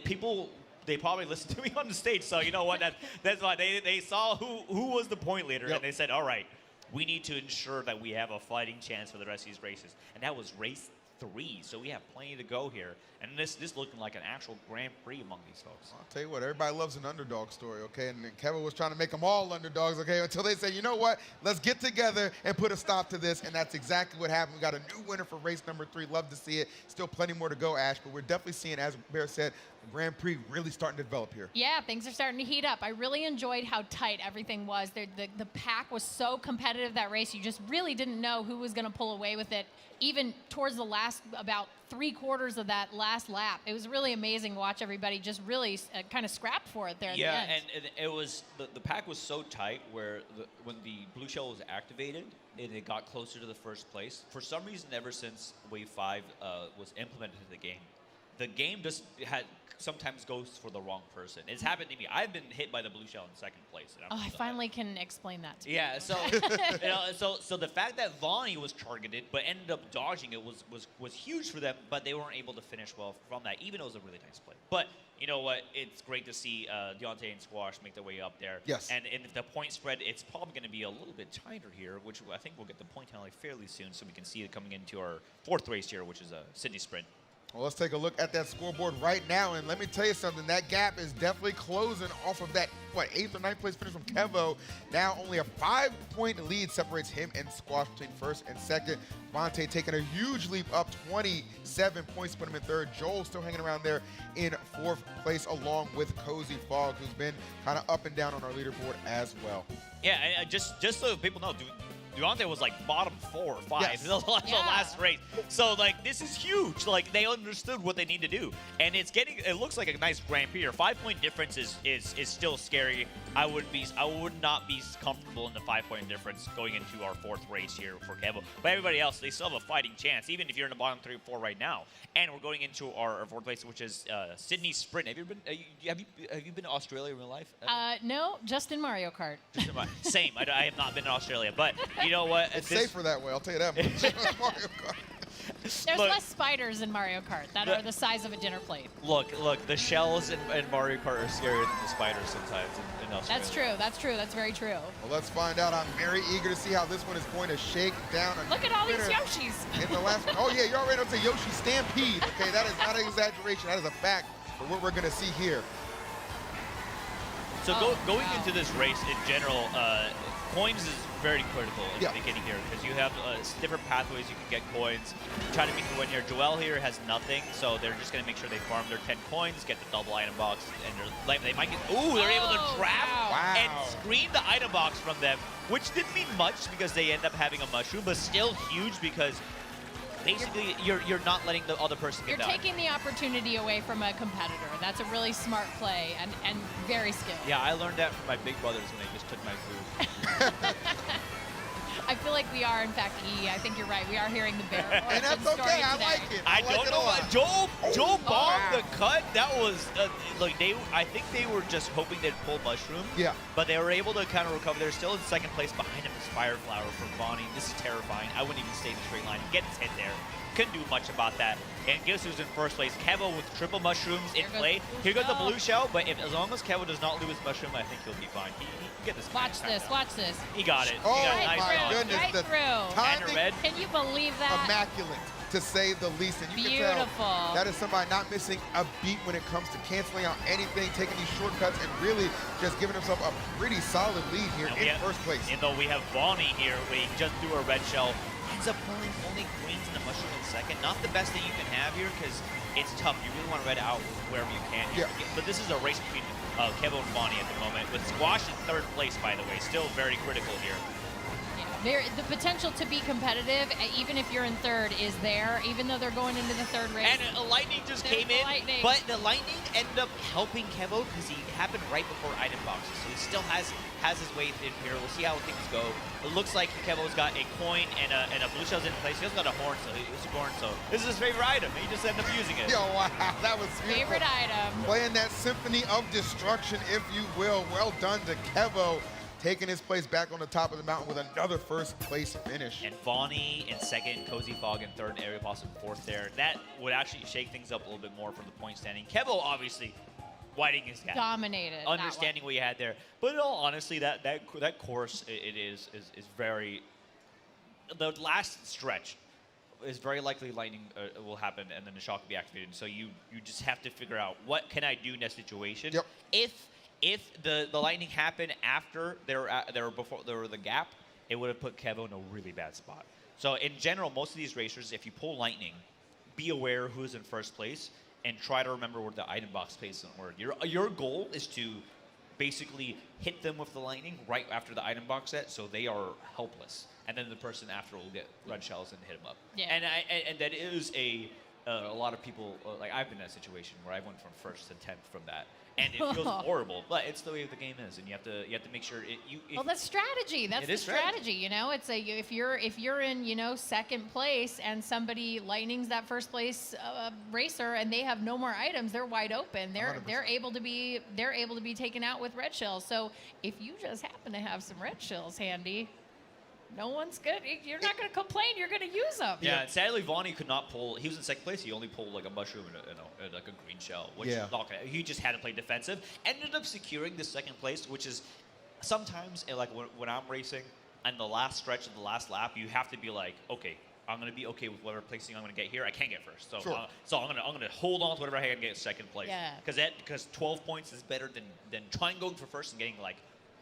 people. They probably listened to me on the stage, so you know what? That's why they saw who was the point leader, and they said, all right, we need to ensure that we have a fighting chance for the rest of these races. And that was race 3, so we have plenty to go here. And this looking like an actual Grand Prix among these folks. I'll tell you what, everybody loves an underdog story, okay? And Kevin was trying to make them all underdogs, okay? Until they say, you know what? Let's get together and put a stop to this. And that's exactly what happened. We got a new winner for race number 3. Love to see it. Still plenty more to go, Ash. But we're definitely seeing, as Bear said, the Grand Prix really starting to develop here. Yeah, things are starting to heat up. I really enjoyed how tight everything was. The pack was so competitive that race. You just really didn't know who was going to pull away with it. Even towards the last, about 3/4 of that last lap, it was really amazing to watch everybody just really kind of scrap for it there at the end. And it was the pack was so tight where when the blue shell was activated and it got closer to the first place. For some reason, ever since Wave 5 was implemented in the game just sometimes goes for the wrong person. It's happened to me. I've been hit by the blue shell in second place. And I finally can explain that to you. Yeah, so so the fact that Vonnie was targeted but ended up dodging it was huge for them, but they weren't able to finish well from that, even though it was a really nice play. But you know what? It's great to see Deontay and Squash make their way up there. Yes. And in the point spread, it's probably going to be a little bit tighter here, which I think we'll get the point tally fairly soon, so we can see it coming into our 4th race here, which is a Sydney Sprint. Well, let's take a look at that scoreboard right now, and let me tell you something. That gap is definitely closing off of that, 8th or 9th place finish from Kevo. Now only a 5-point lead separates him and Squash between first and second. Vontae taking a huge leap up, 27 points, put him in third. Joel still hanging around there in 4th place, along with Cozy Fog, who's been kind of up and down on our leaderboard as well. Yeah, and just so people know, Deontay was like bottom 4 or 5 Yes. in the last race. So like this is huge. Like they understood what they need to do. And it looks like a nice Grand Prix. 5-point difference is still scary. I would not be comfortable in the 5-point difference going into our 4th race here for Kevo. But everybody else, they still have a fighting chance, even if you're in the bottom 3 or 4 right now. And we're going into our 4th race, which is Sydney Sprint. Have you been to Australia in real life? No, just in Mario Kart. Same. I have not been to Australia, but you know what? It's safer that way, I'll tell you that much. Mario Kart. There's less spiders in Mario Kart that are the size of a dinner plate. Look, the shells in Mario Kart are scarier than the spiders sometimes in Australia. That's true. That's very true. Well, let's find out. I'm very eager to see how this one is going to shake down. Look at all these Yoshis. In the last one. Oh, yeah, you're already up to Yoshi Stampede. Okay, that is not an exaggeration. That is a fact for what we're going to see here. So going into this race in general, coins is very critical in the beginning here because you have different pathways you can get coins. Try to make the win here. Joel here has nothing, so they're just going to make sure they farm their 10 coins, get the double item box, and they might get. Ooh, they're able to trap and screen the item box from them, which didn't mean much because they end up having a mushroom, but still huge because basically you're not letting the other person get You're taking the opportunity away from a competitor. That's a really smart play and very skilled. Yeah, I learned that from my big brothers when they just took my food. I feel like we are, in fact, E. I think you're right. We are hearing the bear. And that's okay. I like it. I don't know. Joel bombed the cut. That was I think they were just hoping they'd pull mushroom. Yeah. But they were able to kind of recover. They're still in 2nd place. Behind him is Fire Flower from Bonnie. This is terrifying. I wouldn't even stay in the straight line. Get his hit there. Couldn't do much about that. And guess who's in 1st place? Kevo with triple mushrooms in play. Here goes the blue shell, but as long as Kevo does not lose mushroom, I think he'll be fine. He can get this. Watch this. He got it. Oh, He got it. my Nice goodness. Right The through. timing, red. Can you believe that? immaculate, to say the least. And you can Beautiful. tell that is somebody not missing a beat when it comes to canceling out anything, taking these shortcuts, and really just giving himself a pretty solid lead here in 1st place. And though we have Bonnie here, we just threw a red shell. Ends up pulling only queens and a mushroom in 2nd. Not the best thing you can have here because it's tough. You really want to red out wherever you can. Yeah. But this is a race between Kevo and Bonnie at the moment, with Squash in 3rd place, by the way. Still very critical here. The potential to be competitive, even if you're in 3rd, is there, even though they're going into the 3rd race. And a Lightning just came in, but the Lightning ended up helping Kevo because he happened right before item boxes. So he still has his way in here. We'll see how things go. It looks like Kevo's got a coin and a blue shell's in place. He also got a horn, so this is his favorite item. He just ended up using it. Yo, wow, that was beautiful. Favorite item. Playing that symphony of destruction, if you will. Well done to Kevo, taking his place back on the top of the mountain with another 1st place finish. And Bonnie in 2nd, Cozy Fog in 3rd, and Area Possum 4th there. That would actually shake things up a little bit more for the point standing. Kevo obviously widening his gap. Dominated. Understanding what you had there. But in all honesty, that course is very. The last stretch is very likely lightning will happen and then the shock will be activated. So you just have to figure out what can I do in that situation. Yep. If the lightning happened after before there were the gap, it would have put Kevo in a really bad spot. So in general, most of these racers, if you pull lightning, be aware who's in 1st place and try to remember where the item box placement were. Your goal is to basically hit them with the lightning right after the item box set, so they are helpless, and then the person after will get red shells and hit them up. Yeah. And that is a lot of people like I've been in that situation where I went from 1st to 10th from that. And it feels horrible, but it's the way the game is, and you have to make sure Well, that's strategy. That's the strategy. You know, it's if you're in 2nd place and somebody lightnings that 1st place racer and they have no more items, they're wide open. They're able to be taken out with red shells. So if you just happen to have some red shells handy, no one's good. You're not going to complain. You're going to use them. Yeah, and sadly, Vonnie could not pull. He was in 2nd place. He only pulled like a mushroom and like a green shell, which is not gonna, he just had to play defensive. Ended up securing the 2nd place, which is sometimes like when I'm racing and the last stretch of the last lap, you have to be like, okay, I'm gonna be okay with whatever placing I'm gonna get here. I can't get first, so Sure. So I'm gonna hold on to whatever I can get second place. Yeah. Because 12 points is better than trying going for first and getting like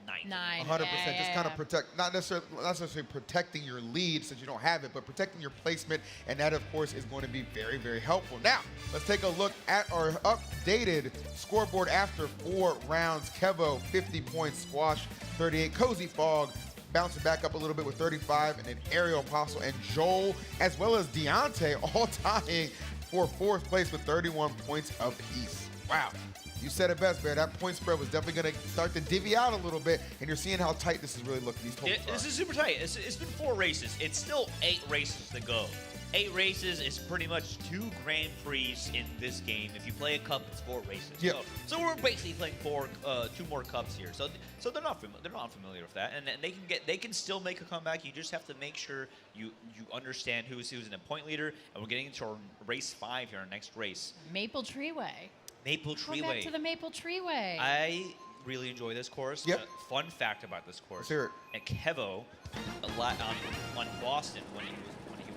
9. 9. 100%. Yeah, Just kind of protect, not necessarily protecting your lead since you don't have it, but protecting your placement, and that of course is going to be very, very helpful. Now, let's take a look at our updated scoreboard after 4 rounds. Kevo, 50 points, Squash, 38, Cozy Fog, bouncing back up a little bit with 35, and then Ariel Apostle and Joel, as well as Deontay, all tying for 4th place with 31 points apiece. Wow. You said it best, Bear. That point spread was definitely going to start to divvy out a little bit, and you're seeing how tight this is really looking. These totals This is super tight. It's been 4 races. It's still 8 races to go. 8 races is pretty much 2 Grand Prix in this game. If you play a cup, it's 4 races. Yep. So we're basically playing 2 more cups here. So they're not familiar with that, and they can still make a comeback. You just have to make sure you understand who's in a point leader, and we're getting into our race 5 here, our next race. Maple Treeway. Maple Going Treeway. back to the Maple Treeway. I really enjoy this course. Yep. Fun fact about this course. Let's hear it. And Kevo, on Boston when he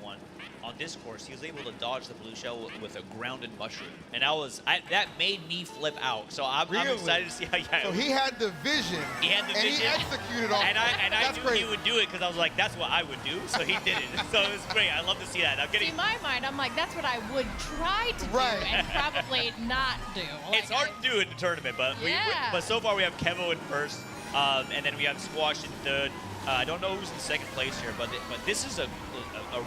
won on this course, he was able to dodge the blue shell with a grounded mushroom, and that made me flip out. So I'm excited to see how. Yeah, So he had the vision. He had the vision. And he executed off. And I That's knew great. he would do it because I was like, that's what I would do. So he did it. So it was great. I love to see that. I'm getting. In my mind, I'm like, that's what I would try to do Right. and probably not do. It's hard to do in the tournament, but Yeah. but so far we have Kevo in first, and then we have Squash in third. I don't know who's in second place here, but this is a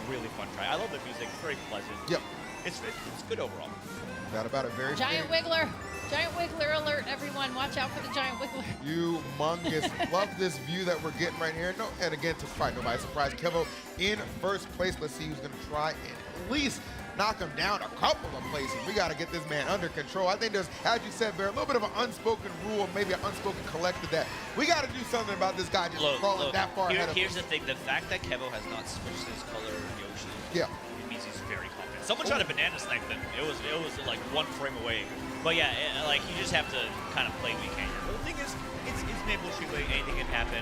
really fun try. I love the music. It's very pleasant. Yep. It's good overall. Not about a very Giant Wiggler. Giant Wiggler alert, everyone. Watch out for the Giant Wiggler. humongous. Love this view that we're getting right here. No, and again, to fight nobody surprised. Kevo in first place. Let's see who's going to try and at least knock him down a couple of places. We got to get this man under control. I think there's, as you said, Bear, a little bit of an unspoken rule, maybe an unspoken collective that we got to do something about this guy just crawling that far ahead of Here's us. the thing. The fact that Kevo has not switched his color Yoshi, Yeah. it means he's very confident. Someone tried to banana snipe them. It was like 1 frame away. But yeah, like you just have to kind of play weak here. But the thing is, it's Maple Treeway. Anything can happen.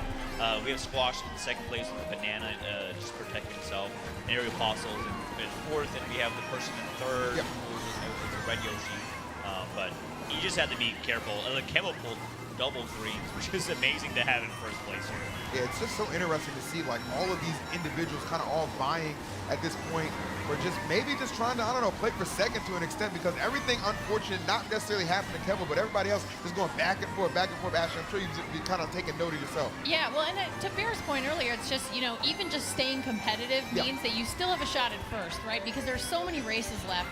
We have Squash in second place with the banana, just protecting himself. And Ariel Apostle in fourth, and we have the person in third, Yeah. who's a red Yoshi. But you just have to be careful. Kevo pulled double greens, which is amazing to have in first place here. Yeah, it's just so interesting to see like all of these individuals kind of all vying at this point for just maybe just trying to, I don't know, play for second to an extent, because everything unfortunate not necessarily happened to Kevo, but everybody else is going back and forth. Ashley, I'm sure you've kind of taken note of yourself. Yeah, well, and to Bear's point earlier, it's just, even just staying competitive means that you still have a shot at first, right? Because there's so many races left.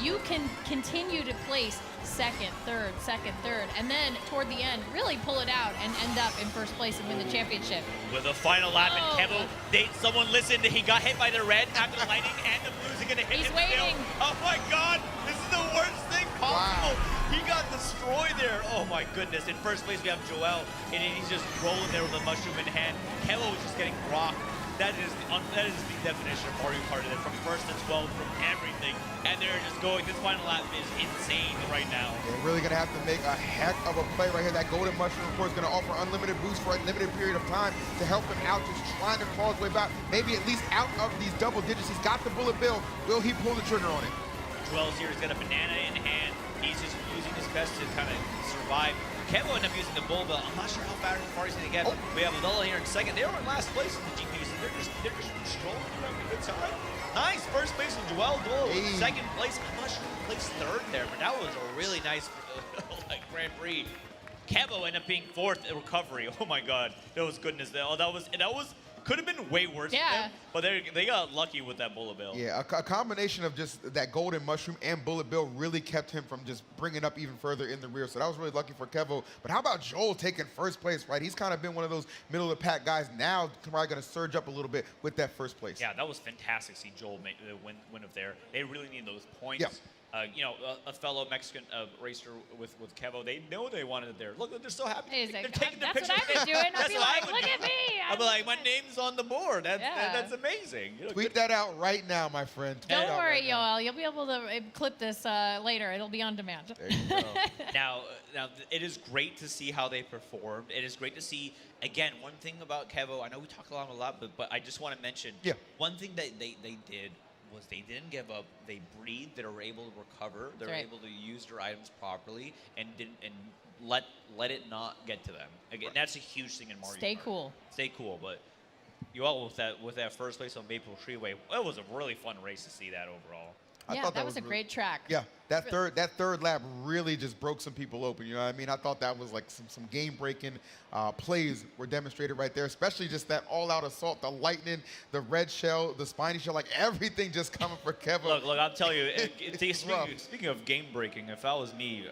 You can continue to place second, third, and then toward the end, really pull it out and end up in first place and win the championship. With a final lap, and Kevo, someone listened. He got hit by the red after the lightning, and the blues are gonna hit He's him waiting. still. Oh my God, this is the worst thing possible. Wow. He got destroyed there. Oh my goodness. In first place, we have Joel, and he's just rolling there with a mushroom in hand. Kevo is just getting rocked. That is the definition of Mario Kart. From first to 12, from everything, and they're just going. This final lap is insane right now. They're really going to have to make a heck of a play right here. That golden mushroom, of course, going to offer unlimited boost for a limited period of time to help him out, just trying to claw his way back, maybe at least out of these double digits. He's got the bullet bill. Will he pull the trigger on it? Joel's here. He's got a banana in hand. He's just using his best to kind of survive. Kevo ended up using the bull bill. I'm not sure how far he's going to get. Oh. We have Avella here in second. They were in last place in the GP, so they're just strolling around a good time. Nice first place with Joel Dole. Hey. Second place. I'm not sure who placed third there, but that was a really nice Grand Prix. Kevo ended up being fourth in recovery. Oh my God, that was goodness. That was could have been way worse. Yeah. For them, but they got lucky with that bullet bill. Yeah, a combination of just that golden mushroom and bullet bill really kept him from just bringing up even further in the rear. So that was really lucky for Kevo. But how about Joel taking first place, right? He's kind of been one of those middle of the pack guys. Now probably going to surge up a little bit with that first place. Yeah, that was fantastic. See Joel win up there. They really need those points. Yep. A fellow Mexican racer with Kevo, they know they wanted it there. Look, they're so happy. He's They're like, taking their that's picture. what I've been doing. I'll That's be what I like, would look do. at me. I'll be like, my name's on the board. That's Yeah. that's amazing. Tweet that out right now, my friend. Tweet it Don't out worry, right now. Yoel. You'll be able to clip this later. It'll be on demand. There you go. Now, it is great to see how they performed. It is great to see, again, one thing about Kevo, I know we talk a lot, but I just want to mention, one thing that they did was they didn't give up. They breathed. They were able to recover. They were right. able to use their items properly and let it not get to them. Again, that's a huge thing in Mario Stay Kart. cool. Stay cool, but you all with that first place on Maple Treeway, it was a really fun race to see that overall. I Yeah, thought that was a really- great track. Yeah, that third lap really just broke some people open. You know what I mean? I thought that was like some game-breaking plays were demonstrated right there, especially just that all-out assault, the lightning, the red shell, the spiny shell, like everything just coming for Kevo. Look, I'm telling you, rough. speaking of game-breaking, if that was me,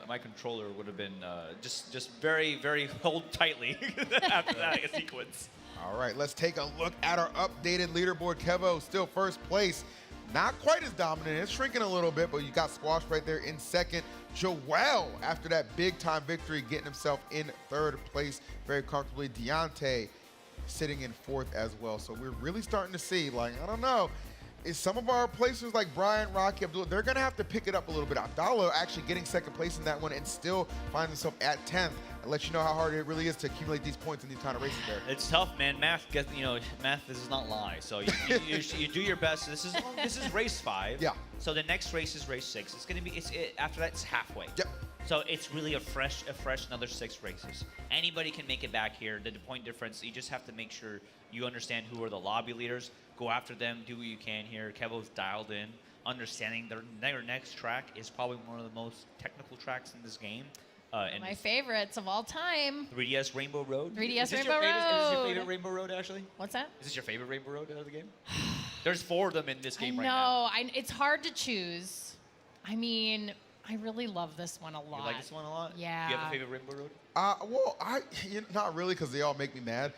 my controller would have been just very, very held tightly after that sequence. All right, let's take a look at our updated leaderboard. Kevo still first place. Not quite as dominant. It's shrinking a little bit, but you got Squash right there in second. Joel, after that big-time victory, getting himself in third place very comfortably. Deontay sitting in fourth as well. So we're really starting to see, like, I don't know, is some of our placers like Brian, Rocky, Abdul, they're going to have to pick it up a little bit. Abdallah actually getting second place in that one and still find himself at 10th. And let you know how hard it really is to accumulate these points in these kind of races there. It's tough, man. Math does not lie. So you do your best. This is race 5. Yeah. So the next race is race 6. It's gonna be after that it's halfway. Yep. So it's really a fresh another 6 races. Anybody can make it back here. The point difference, you just have to make sure you understand who are the lobby leaders. Go after them. Do what you can here. Kevo's dialed in, understanding their next track is probably one of the most technical tracks in this game. And My favorites of all time. 3DS Rainbow Road. 3DS Is this Rainbow Is this your Road. favorite Rainbow Road, Ashley? What's that? Is this your favorite Rainbow Road out of the game? There's 4 of them in this game I right now. know. It's hard to choose. I mean, I really love this one a lot. You like this one a lot? Yeah. Do you have a favorite Rainbow Road? Well, not really, because they all make me mad.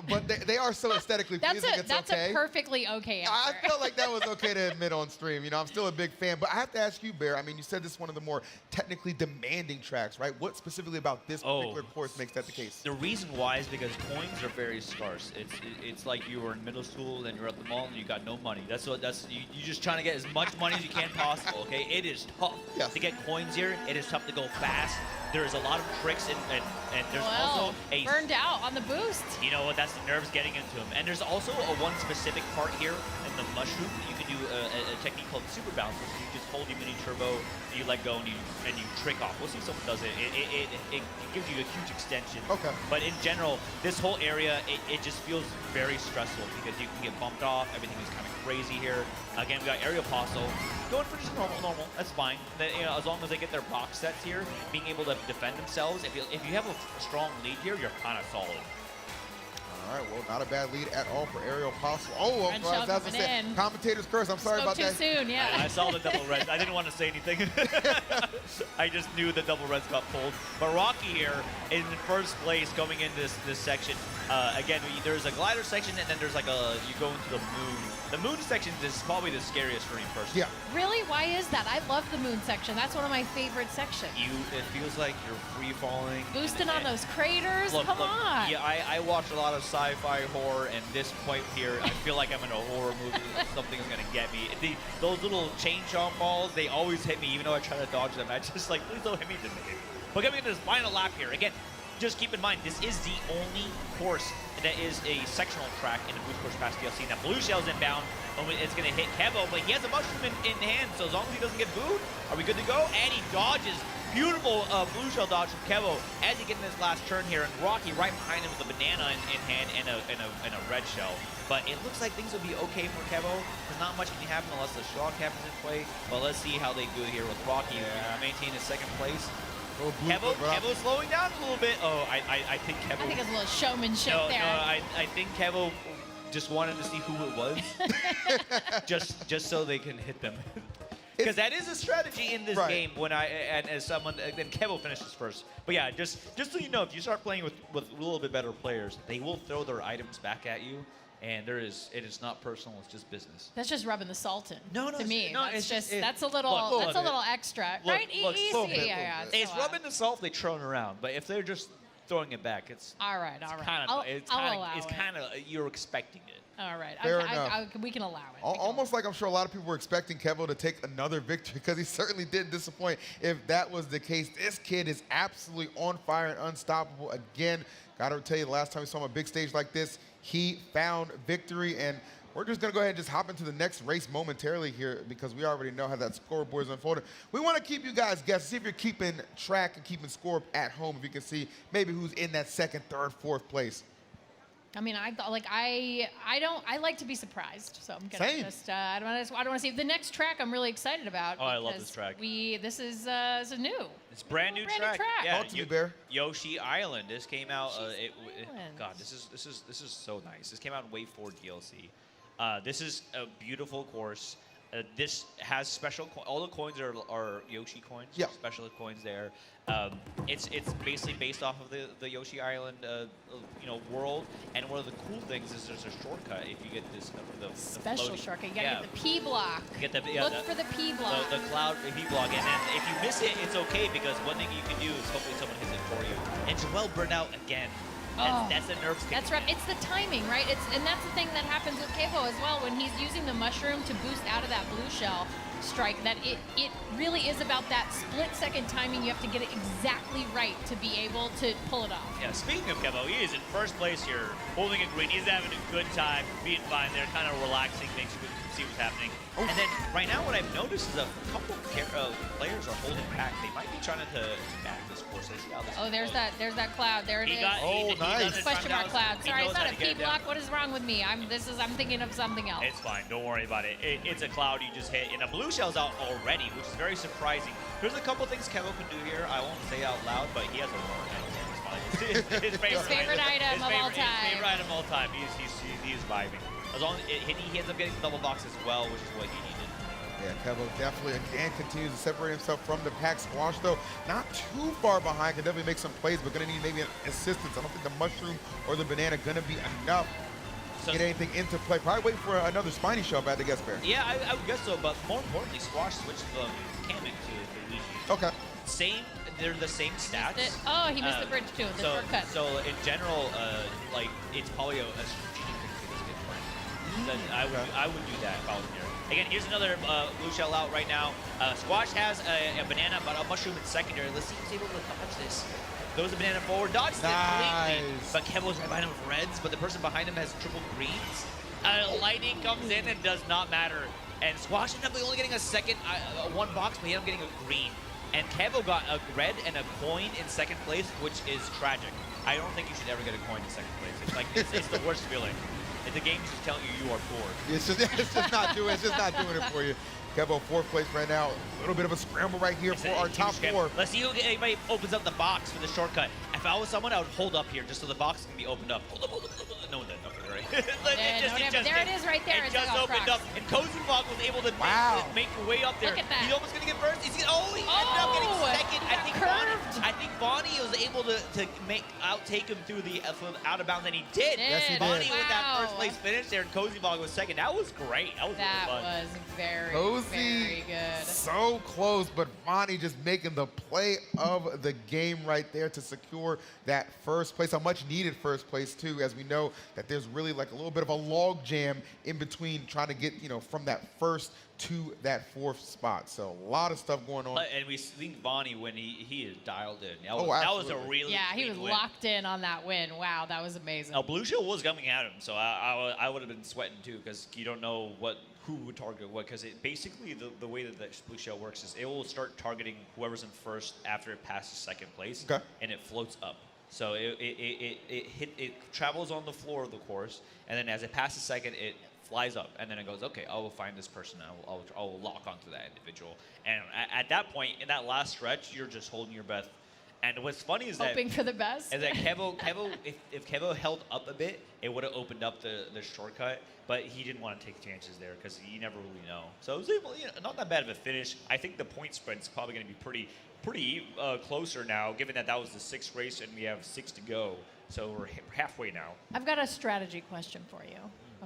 But they are so aesthetically pleasing. That's okay. a perfectly okay answer. I felt like that was okay to admit on stream. You know, I'm still a big fan, but I have to ask you, Bear. I mean, you said this is one of the more technically demanding tracks, right? What specifically about this particular course makes that the case? The reason why is because coins are very scarce. It's like you were in middle school and you're at the mall and you got no money. You're just trying to get as much money as you can possible. Okay, it is tough to get coins here. It is tough to go fast. There is a lot of tricks and there's also a burned out on the boost. You know what? That's the nerves getting into him. And there's also one specific part here in the mushroom. You can do a technique called super bounce, which you just hold your mini turbo, you let go, and you trick off. We'll see if someone does it. It gives you a huge extension. Okay. But in general, this whole area, it just feels very stressful because you can get bumped off. Everything is kind of crazy here. Again, we got Aerial Apostle going for just normal. That's fine. As long as they get their box sets here, being able to defend themselves. If you have a strong lead here, you're kind of solid. All right, well, not a bad lead at all for Aerial Apostle. Oh, Red well, shell that's coming what I said. in. Commentator's curse. I'm sorry Spoke about too that. soon, yeah. I saw the double red. I didn't want to say anything. I just knew the double reds got pulled. But Rocky here in first place going into this section. Again, there's a glider section and then there's like you go into the moon. The moon section is probably the scariest for me personally. Yeah. Really? Why is that? I love the moon section. That's one of my favorite sections. It feels like you're free falling. Boosting on those craters? Come on. Yeah, I watch a lot of sci-fi horror, and this point here, I feel like I'm in a horror movie. Something is gonna get me. Those little chain chomp balls, they always hit me, even though I try to dodge them. I just like, please don't hit me today. But coming into this final lap here, again, just keep in mind, this is the only course that is a sectional track in the Boost Course Pass DLC. Now, Blue Shell's inbound. It's going to hit Kevo, but he has a mushroom in hand, so as long as he doesn't get booed, are we good to go? And he dodges. Beautiful Blue Shell dodge from Kevo as he gets in his last turn here, and Rocky right behind him with a banana in hand and a red shell. But it looks like things will be okay for Kevo, because not much can happen unless the shock happens in play. But let's see how they do here with Rocky maintaining his second place. Kevo slowing down a little bit. Oh, I think Kevo. I think it's a little showmanship there. No, I think Kevo just wanted to see who it was, just so they can hit them. Because that is a strategy in this game. As someone, then Kevo finishes first. But yeah, just so you know, if you start playing with a little bit better players, they will throw their items back at you. and it is not personal. It's just business. That's just rubbing the salt in. No, to me, no, that's it's just that's a little look, that's a little extra, look, right? look, Easy, little bit, yeah. It's so, rubbing the salt. They throw it around, but if they're just throwing it back, it's all right. kind I'll of it's allow kind of you're expecting it. All right. Fair enough. We can allow it. Almost like I'm sure a lot of people were expecting Kevo to take another victory because he certainly didn't disappoint. If that was the case, this kid is absolutely on fire and unstoppable again. Gotta tell you, the last time we saw him on a big stage like this, he found victory. And we're just gonna go ahead and just hop into the next race momentarily here because we already know how that scoreboard is unfolding. We wanna keep you guys guessing, see if you're keeping track and keeping score at home, if you can see maybe who's in that second, third, fourth place. I mean, I like to be surprised, so I'm gonna Same. just I don't want to see the next track. I'm really excited about. Oh, I love because this track. This is new. It's brand new Brand new track. track. Yeah, Talk to me, Bear. Yoshi Island. This came out. Island. God, this is so nice. This came out in Wave 4 DLC. This is a beautiful course. This has special. All the coins are Yoshi coins. Yeah. Special coins there. It's basically based off of the Yoshi Island world. And one of the cool things is there's a shortcut if you get this the Special floating- shortcut. You gotta get the P block. Get the Look for the P block. the cloud P block, and then if you miss it, it's okay because one thing you can do is hopefully someone hits it for you. And Joel burned out again. That's the nerves. That's right. It's the timing, right? And that's the thing that happens with Kevo as well when he's using the mushroom to boost out of that blue shell strike. That it really is about that split-second timing. You have to get it exactly right to be able to pull it off. Yeah. Speaking of Kevo, he is in first place here, holding a green. He's having a good time, being fine there, kind of relaxing, makes you see what's happening. And then right now, what I've noticed is a couple of players are holding back. They might be trying to back this course. Let's see how this Oh, there's goes. that cloud. There it is. Nice. Question mark cloud. He Sorry, knows it's how not a to get P it down. block. What is wrong with me? I'm thinking of something else. It's fine. Don't worry about it. It's a cloud you just hit, and a blue shell's out already, which is very surprising. There's a couple things Kevo can do here. I won't say out loud, but he has a war. His favorite item of all time. His favorite item of all time. He's vibing. As long as he ends up getting the double box as well, which is what he needed. Yeah, Kevo definitely again continues to separate himself from the pack. Squash, though, not too far behind. Can definitely make some plays, but going to need maybe an assistance. I don't think the mushroom or the banana going to be enough to get anything into play. Probably waiting for another spiny shove at the guest bear. Yeah, I would guess so, but more importantly, Squash switched from Kamek to Luigi. Okay. They're the same stats. Oh, he missed the bridge too. The shortcut. So in general, it's probably a strategic thing to get playing. I would do that if I was here. Again, here's another blue shell out right now. Squash has a banana, but a mushroom in secondary. Let's see if he's able to dodge this. Throws a banana forward, dodges it completely. But Kevo's right behind him with reds, but the person behind him has triple greens. Lightning comes in and does not matter. And Squash ended up only getting a second, one box, but he ended up getting a green. And Kevo got a red and a coin in second place, which is tragic. I don't think you should ever get a coin in second place. It's like it's the worst feeling. The game is just telling you are poor. It's just not doing it for you. Kevo fourth place right now. A little bit of a scramble right here for our top four. Let's see who anybody opens up the box for the shortcut. If I was someone, I would hold up here just so the box can be opened up. Hold up. No one did. Okay, right. There it is right there. It just opened up, and Cozy Bog was able to make her way up there. Look at that. He's almost gonna get first. He ended up getting second. I think Bonnie was able to outtake him through the out of bounds, and he did. Yes, he did. Bonnie with that first place finish there, and Cozy Bog was second. That was great. That was really fun. Very good. So close, but Vonnie just making the play of the game right there to secure that first place, a much needed first place too, as we know that there's really like a little bit of a log jam in between trying to get, from that first to that fourth spot. So a lot of stuff going on. And we think Bonnie when he is dialed in. That was a really he was win. locked in on that win. Wow, that was amazing. Now Blue Shell was coming at him, so I would have been sweating too because you don't know who would target what, because it basically the way that the Blue Shell works is it will start targeting whoever's in first after it passes second place, and it floats up. So it travels on the floor of the course, and then as it passes second, it flies up, and then it goes, okay, I will find this person, and I will lock onto that individual. And at that point, in that last stretch, you're just holding your breath. And what's funny is hoping for the best. Is that Kevo if Kevo held up a bit, it would have opened up the shortcut, but he didn't want to take chances there because you never really know. So it was not that bad of a finish. I think the point spread is probably going to be pretty closer now, given that was the sixth race and we have 6 to go. So we're halfway now. I've got a strategy question for you.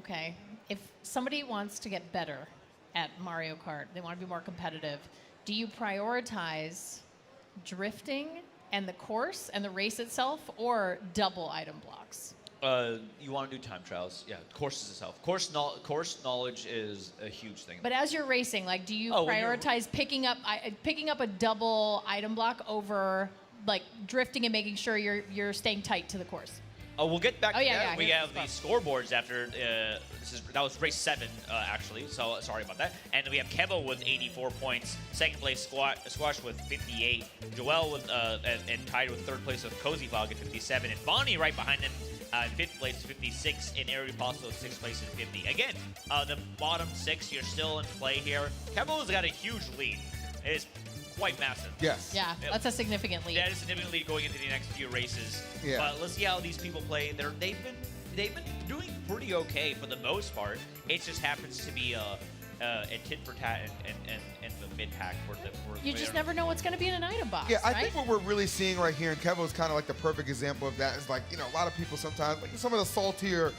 Okay, if somebody wants to get better at Mario Kart, they want to be more competitive, do you prioritize drifting and the course and the race itself, or double item blocks? You want to do time trials? Yeah, courses itself. Course knowledge is a huge thing. But as you're racing, like, do you When you're- prioritize picking up a double item block over like drifting and making sure you're staying tight to the course? We'll get back Oh, to yeah, that. yeah, We here's have the the scoreboards after. That was race 7, actually. So sorry about that. And we have Kevo with 84 points. Second place, Squash with 58. Joel with and tied with third place with Cozy Fog at 57. And Bonnie right behind him. In 5th place, 56, and Ari Pasto 6th place at 50. Again, the bottom 6, you're still in play here. Kevo's got a huge lead. It is quite massive. Yes. Yeah, that's a significant lead. That is a significant lead going into the next few races. Yeah. But let's see how these people play. They've been doing pretty okay for the most part. It just happens to be a tit for tat and the mid pack You just never know what's going to be in an item box. Yeah, I right? think what we're really seeing right here, and Kevo is kind of like the perfect example of that, is like, you know, a lot of people sometimes, like some of the saltier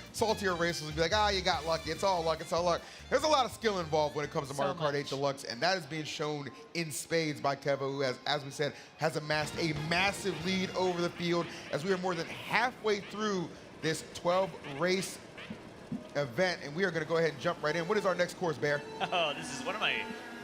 racers will be like, you got lucky, it's all luck, it's all luck. There's a lot of skill involved when it comes to So Mario Kart 8 much. Deluxe, and that is being shown in spades by Kevo, who has, as we said, has amassed a massive lead over the field as we are more than halfway through this 12-race event, and we are going to go ahead and jump right in. What is our next course, Bear? Oh, this is one of my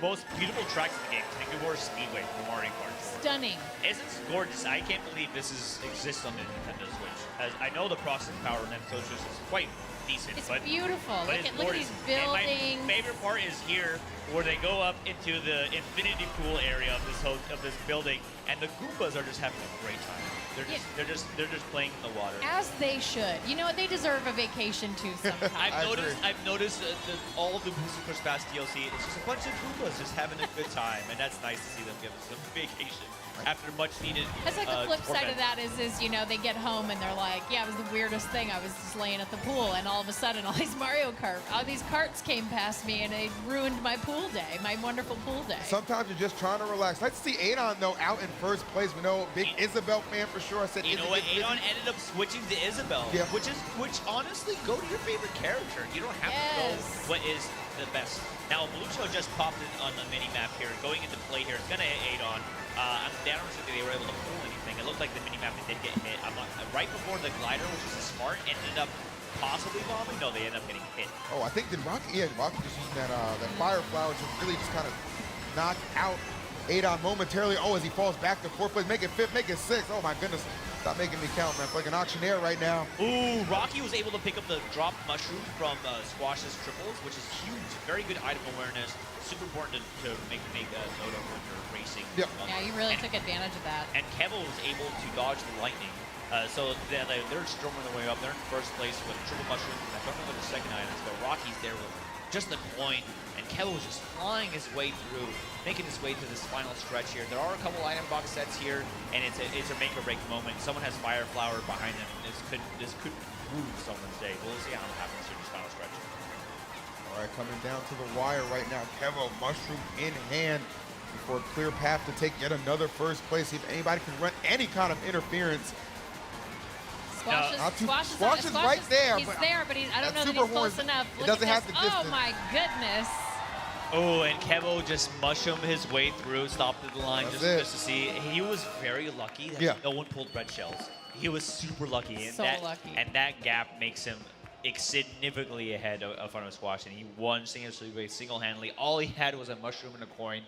most beautiful tracks in the game, Singapore Speedway from Mario Kart. Stunning. Isn't it gorgeous? I can't believe this exists on the Nintendo Switch. As I know the processing power on Nintendo Switch is quite decent, It's but beautiful. but Look it's at these gorgeous. And buildings. my favorite part is here, where they go up into the infinity pool area of this building, and the Goombas are just having a great time. They're just playing in the water. As they should. You know what? They deserve a vacation too sometimes. I've noticed that all of the Super Smash DLC, it's just a bunch of Goombas just having a good time, and that's nice to see them give us some vacation after much needed. That's like the flip side torment. of that is you know, they get home and they're like, yeah, it was the weirdest thing. I was just laying at the pool, and all of a sudden, all these carts came past me, and it ruined my pool day, my wonderful pool day. Sometimes you're just trying to relax. Let's see Adon, though, out in first place. We know big Isabel fan for sure. I said, You know what? Adon ended up switching to Isabel, Yeah. which honestly, go to your favorite character. You don't have to go what is the best. Now, Blucho just popped in on the mini map here, going into play here. It's gonna hit Adon. I don't think they were able to pull anything. It looked like the mini map did get hit. Right before the glider, which is smart, ended up possibly bombing. No, they ended up getting hit. Oh, I think Rocky just using that fire flower to really just kind of knock out Adon momentarily. Oh, as he falls back to 4th place, make it 5th, make it 6th. Oh my goodness, stop making me count, man. It's like an auctioneer right now. Ooh, Rocky was able to pick up the drop mushroom from Squash's triples, which is huge. Very good item awareness. Super important to make a note of when you're racing. Yep. Yeah, you really took advantage of that. And Kevo was able to dodge the lightning. So they're storming their way up. They're in first place with triple mushrooms. I don't know what the second item is, but Rocky's there with just a coin. And Kevo was just flying his way through, making his way to this final stretch here. There are a couple item box sets here, and it's a make or break moment. Someone has Fire Flower behind them. This could ruin someone's day. But we'll see how it happens here in this final stretch. All right, coming down to the wire right now. Kevo, mushroom in hand for a clear path to take yet another first place. See if anybody can run any kind of interference. Squash is right there. He's there, but I don't know that he's Super close horn, enough. it Look doesn't at have this. the distance. Oh my goodness. Oh, and Kevo just mushroomed his way through, stopped at the line just to see. He was very lucky that no one pulled red shells. He was super lucky. And So lucky. And that gap makes him significantly ahead of front of Squash, and he won single-handedly. All he had was a mushroom and a coin.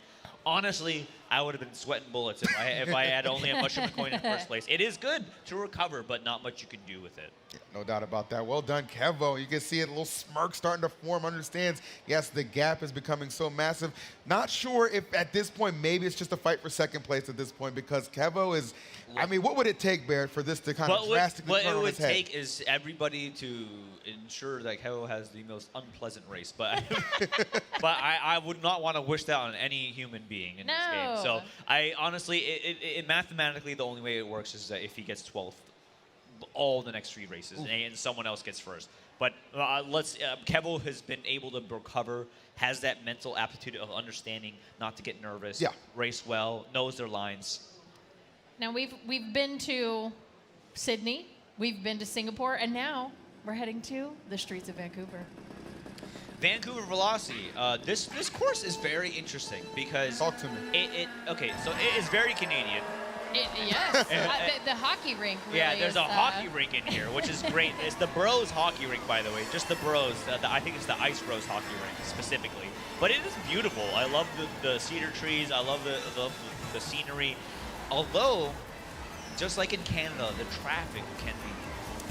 Honestly, I would have been sweating bullets if I had only a mushroom and coin in first place. It is good to recover, but not much you can do with it. Yeah, no doubt about that. Well done, Kevo. You can see a little smirk starting to form. Understands, yes, the gap is becoming so massive. Not sure if at this point, maybe it's just a fight for second place at this point, because Kevo is, I mean, what would it take, Barrett, for this to kind of drastically turn on its head? What it would take is everybody to ensure that Kevo has the most unpleasant race. But I would not want to wish that on any human being in this game. So I honestly, it mathematically, the only way it works is that if he gets 12th, all the next 3 races, and someone else gets first. But Kevo has been able to recover, has that mental aptitude of understanding not to get nervous, race well, knows their lines. Now we've been to Sydney, we've been to Singapore, and now we're heading to the streets of Vancouver. Vancouver Velocity. This course is very interesting because Talk to me. Okay, so it is very Canadian. Yes, the hockey rink. Really Yeah, there's is, a hockey rink in here, which is great. It's the Bros hockey rink, by the way. Just the Bros. I think it's the Ice Bros hockey rink specifically. But it is beautiful. I love the cedar trees. I love the scenery. Although, just like in Canada, the traffic can be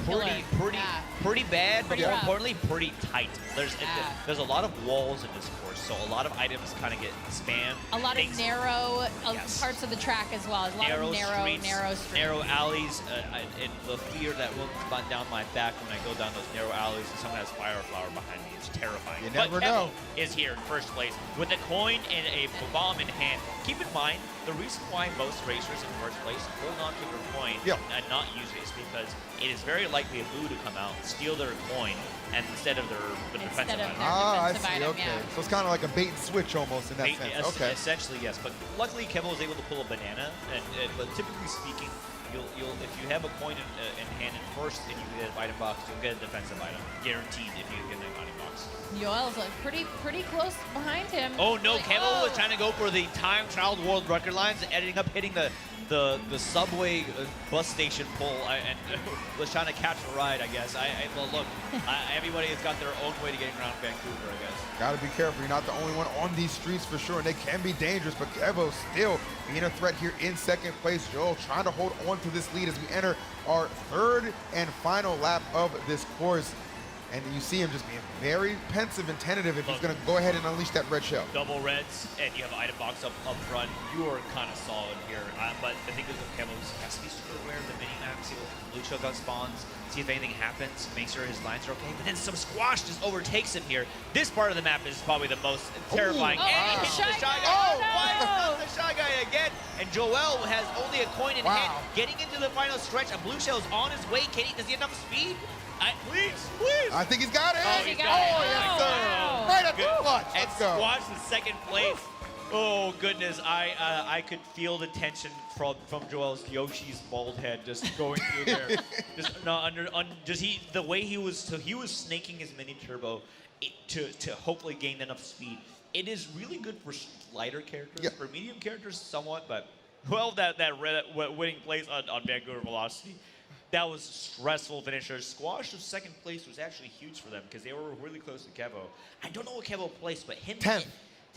pretty bad, but Pretty more rough. importantly, pretty tight. There's a lot of walls in this course, so a lot of items kind of get spammed. A lot of narrow Yes. parts of the track as well. A lot of narrow streets. narrow alleys, and the fear that will come down my back when I go down those narrow alleys and someone has fire flower behind me. It's terrifying. You But never Kevo know. is here in first place with a coin and a bomb in hand. Keep in mind, the reason why most racers in first place hold on to their coin and not use it is because it is very likely a boo to come out, steal their coin, and instead of the defensive item. I defensive see. item, Okay. yeah. So it's kind of like a bait and switch almost in that Bait- sense. es- Okay. Essentially, yes. But luckily, Kevo was able to pull a banana. But typically speaking, you'll if you have a coin in hand in first and you get an item box, you'll get a defensive item, guaranteed if you get an item box. Yoel's pretty close behind him. Oh no, Like, Kevo was trying to go for the time trial world record lines, ending up hitting the subway bus station pole and was trying to catch a ride, I guess. Well, look, everybody has got their own way to getting around Vancouver, I guess. Gotta be careful. You're not the only one on these streets for sure, and they can be dangerous. But Kevo still being a threat here in second place. Joel trying to hold on to this lead as we enter our third and final lap of this course. And you see him just being very pensive and tentative if he's going to go ahead and unleash that red shell. Double reds, and you have an item box up front. You are kind of solid here. But the thing is with Kevo's, he has to be super aware of the mini-map, see what blue shell gun spawns, see if anything happens, make sure his lines are okay. But then some squash just overtakes him here. This part of the map is probably the most terrifying. Oh, And he hits the Shy Shy Guy. Guy. Oh, Why is no. not the Shy Guy again? And Joel has only a coin in hand. Getting into the final stretch, a blue shell is on his way. Does he have enough speed? Please. I think he's got it. Oh, he's got it. yes, sir. Wow. Right at the Good. clutch. And Let's go. Squash in second place. Oh goodness, I could feel the tension from Joel's Yoshi's bald head just going through there. The way he was snaking his mini turbo to hopefully gain enough speed. It is really good for lighter characters, for medium characters somewhat, but that winning place on Vancouver Velocity. That was stressful finishers. Squash of second place was actually huge for them because they were really close to Kevo. I don't know what Kevo placed, but him 10th.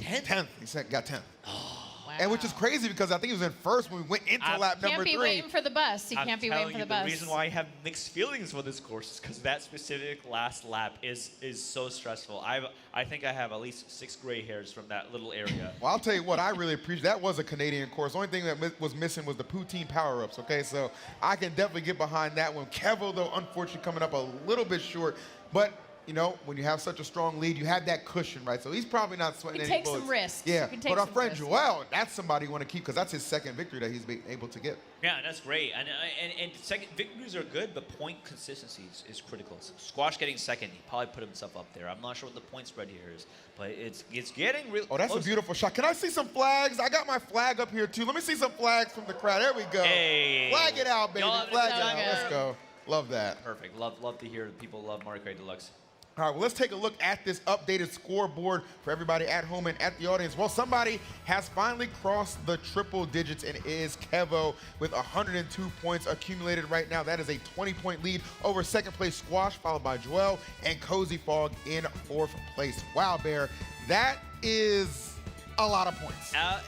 10th? 10th. He said got 10th. Wow. And which is crazy because I think he was in first when we went into lap number Can't be 3. waiting for the bus. He can't be waiting for the bus. The reason why I have mixed feelings for this course is because that specific last lap is so stressful. I think I have at least 6 gray hairs from that little area. Well, I'll tell you what, I really appreciate that was a Canadian course. The only thing that was missing was the poutine power-ups, okay? So I can definitely get behind that one. Kevo, though, unfortunately coming up a little bit short. But, you know, when you have such a strong lead, you have that cushion, right? So he's probably not sweating any take bullets. some risks. Yeah, You can take but our some friend risks. Joel, that's somebody you want to keep because that's his second victory that he's been able to get. Yeah, that's great. And second victories are good, but point consistency is critical. So Squash getting second, he probably put himself up there. I'm not sure what the point spread here is, but it's getting real. Oh, that's a beautiful shot. Can I see some flags? I got my flag up here, too. Let me see some flags from the crowd. There we go. Hey. Flag it out, baby. Y'all Flag it so out. good. Let's go. Love that. Perfect. Love to hear people love Mario Kart Deluxe. All right, well, let's take a look at this updated scoreboard for everybody at home and at the audience. Well, somebody has finally crossed the triple digits and is Kevo with 102 points accumulated right now. That is a 20-point lead over second place Squash, followed by Joel and Cozy Fog in fourth place. Wow, Bear, that is a lot of points. Yeah.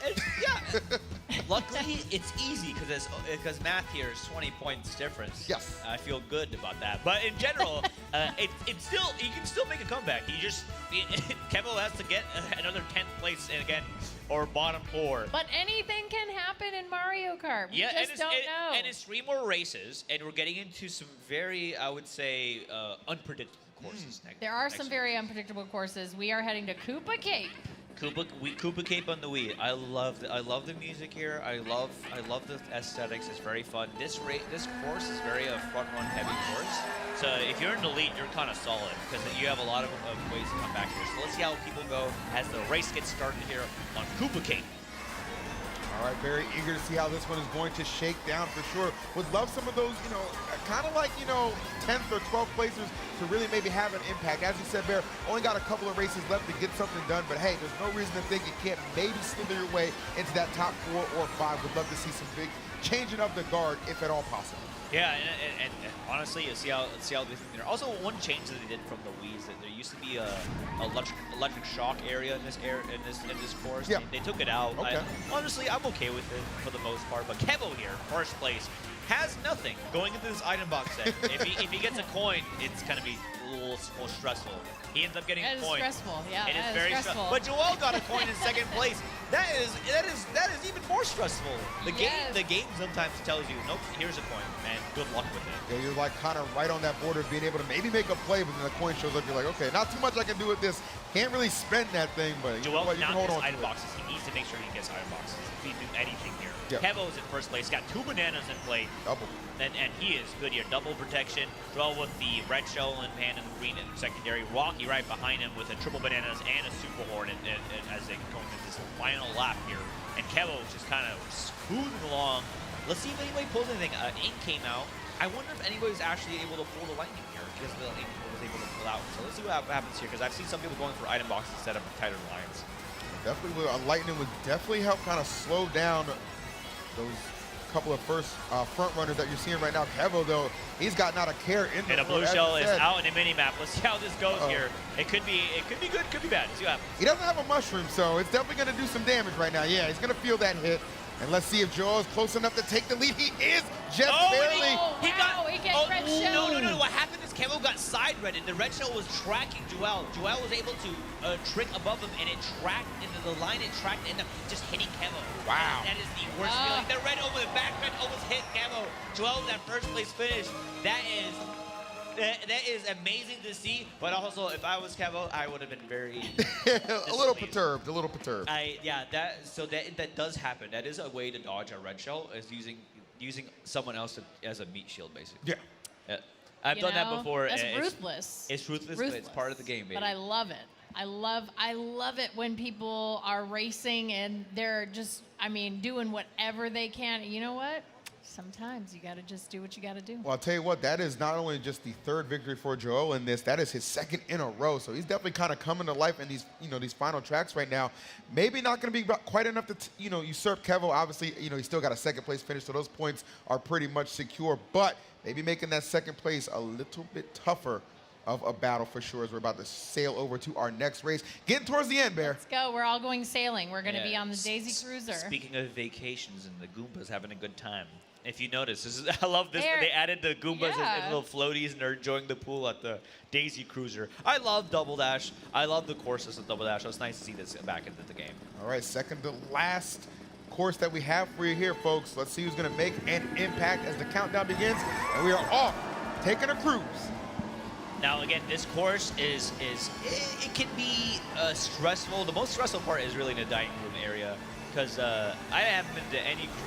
Luckily, it's easy because math here is 20 points difference. Yes. I feel good about that. But in general, it's still you can still make a comeback. Kevo has to get another 10th place and again or bottom 4. But anything can happen in Mario Kart. We Yeah, just don't know. And it's 3 more races, and we're getting into some very, I would say, unpredictable courses next. There are next some week. very unpredictable courses. We are heading to Koopa Cape. Koopa Cape on the Wii. I love the music here. I love the aesthetics. It's very fun. This course is very a front run heavy course. So if you're in the lead, you're kind of solid because you have a lot of ways to come back here. So let's see how people go as the race gets started here on Koopa Cape. All right, very eager to see how this one is going to shake down for sure. Would love some of those, kind of like, 10th or 12th placers to really maybe have an impact. As you said, Bear, only got a couple of races left to get something done, but hey, there's no reason to think you can't maybe slither your way into that top 4 or 5. Would love to see some big changing of the guard, if at all possible. Yeah, and honestly, you see how they think there. Also, one change that they did from the Wii's, that there used to be a electric shock area in this course. Yeah. They took it out. Okay. Honestly, I'm okay with it for the most part. But Kevo here, first place, has nothing going into this item box set. if he gets a coin, it's gonna be a little more stressful. He ends up getting a coin. That is stressful. Yeah, It is that is very stressful. But Joel got a coin in second place. That is even more stressful. The game sometimes tells you, nope, here's a coin, and good luck with it. Yeah, you're like kind of right on that border of being able to maybe make a play, but then the coin shows up. You're like, okay, not too much I can do with this. Can't really spend that thing, but you know Joel what, you can not hold gets on to item it. boxes. He needs to make sure he gets item boxes if he do anything here. Yep. Kevo's in first place. Got 2 bananas in play. Double. And he is good here. Double protection. Joel with the red shell in hand and the green in secondary. Rocky right behind him with a triple bananas and a super horn as they go into this final lap here. And Kevo just kind of smoothing along. Let's see if anybody pulls anything. Ink came out. I wonder if anybody's actually able to pull the lightning here because the Ink was able to pull out. So let's see what happens here because I've seen some people going for item boxes instead of tighter lines. Definitely, lightning would definitely help kind of slow down those couple of first front runners that you're seeing right now. Kevo, though, he's got not a care in the And a blue shell is out in a mini map. Let's see how this goes here. It could be good, could be bad. Let's see what happens. He doesn't have a mushroom, so it's definitely going to do some damage right now. Yeah, he's going to feel that hit. And let's see if Joel is close enough to take the lead. He is just barely. He gets red shell. No. What happened is Kevo got side redded. The red shell was tracking Joel. Joel was able to trick above him, and it tracked into the line. It tracked, ended up just hitting Kevo. Wow. That is the worst feeling. The red over the back red almost hit Kevo. Joel with that first place finish. That is amazing to see. But also, if I was Kevo, I would have been very a little perturbed. That does happen. That is a way to dodge a red shell, is using someone else as a meat shield, basically. Yeah. I've done that before. That's and ruthless. It's ruthless, but it's part of the game, baby. But I love it. I love it when people are racing and they're just, doing whatever they can. You know what? Sometimes you got to just do what you got to do. Well, I'll tell you what, that is not only just the 3rd victory for Joel in this, that is his 2nd in a row. So he's definitely kind of coming to life in these, these final tracks right now. Maybe not going to be quite enough to, usurp Kevo. Obviously, he still got a 2nd place finish, so those points are pretty much secure. But maybe making that 2nd place a little bit tougher of a battle for sure as we're about to sail over to our next race. Getting towards the end, Bear. Let's go. We're all going sailing. We're going to be on the Daisy Cruiser. Speaking of vacations and the Goombas having a good time. If you notice, I love this. They added the Goombas and little floaties, and they're enjoying the pool at the Daisy Cruiser. I love Double Dash. I love the courses of Double Dash. So it's nice to see this back into the game. All right, 2nd to last course that we have for you here, folks. Let's see who's going to make an impact as the countdown begins. And we are off, taking a cruise. Now, again, this course it can be stressful. The most stressful part is really the dining room area. Because I've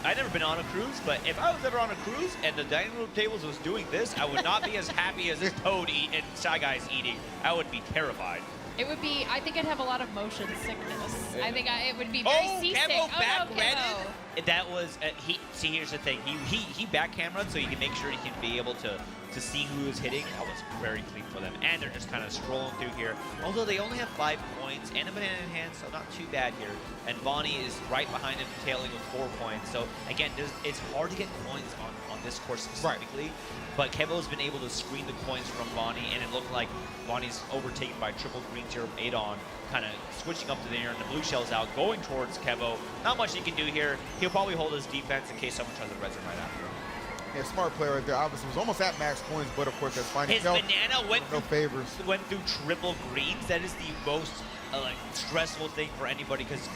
never been on a cruise, but if I was ever on a cruise and the dining room tables was doing this, I would not be as happy as this Toad and Shy Guy's eating. I would be terrified. It would be, I think I'd have a lot of motion sickness. I think it would be very seasick. Kevo back no, redded? Kevo. That was, see, here's the thing. He back cameraed so you can make sure he can be able to see who is hitting. That was very clean for them. And they're just kind of strolling through here. Although they only have 5 points and a banana in hand, so not too bad here. And Bonnie is right behind him, tailing with 4 points. So again, it's hard to get coins on this course specifically. Right. But Kevo's been able to screen the coins from Bonnie, and it looked like Bonnie's overtaken by triple greens here with Adon, kind of switching up to the air, and the blue shell's out, going towards Kevo. Not much he can do here. He'll probably hold his defense in case someone tries to res him right after him. Yeah, smart player right there. Obviously, was almost at max coins, but of course, that's fine. His banana went through triple greens. That is the most stressful thing for anybody because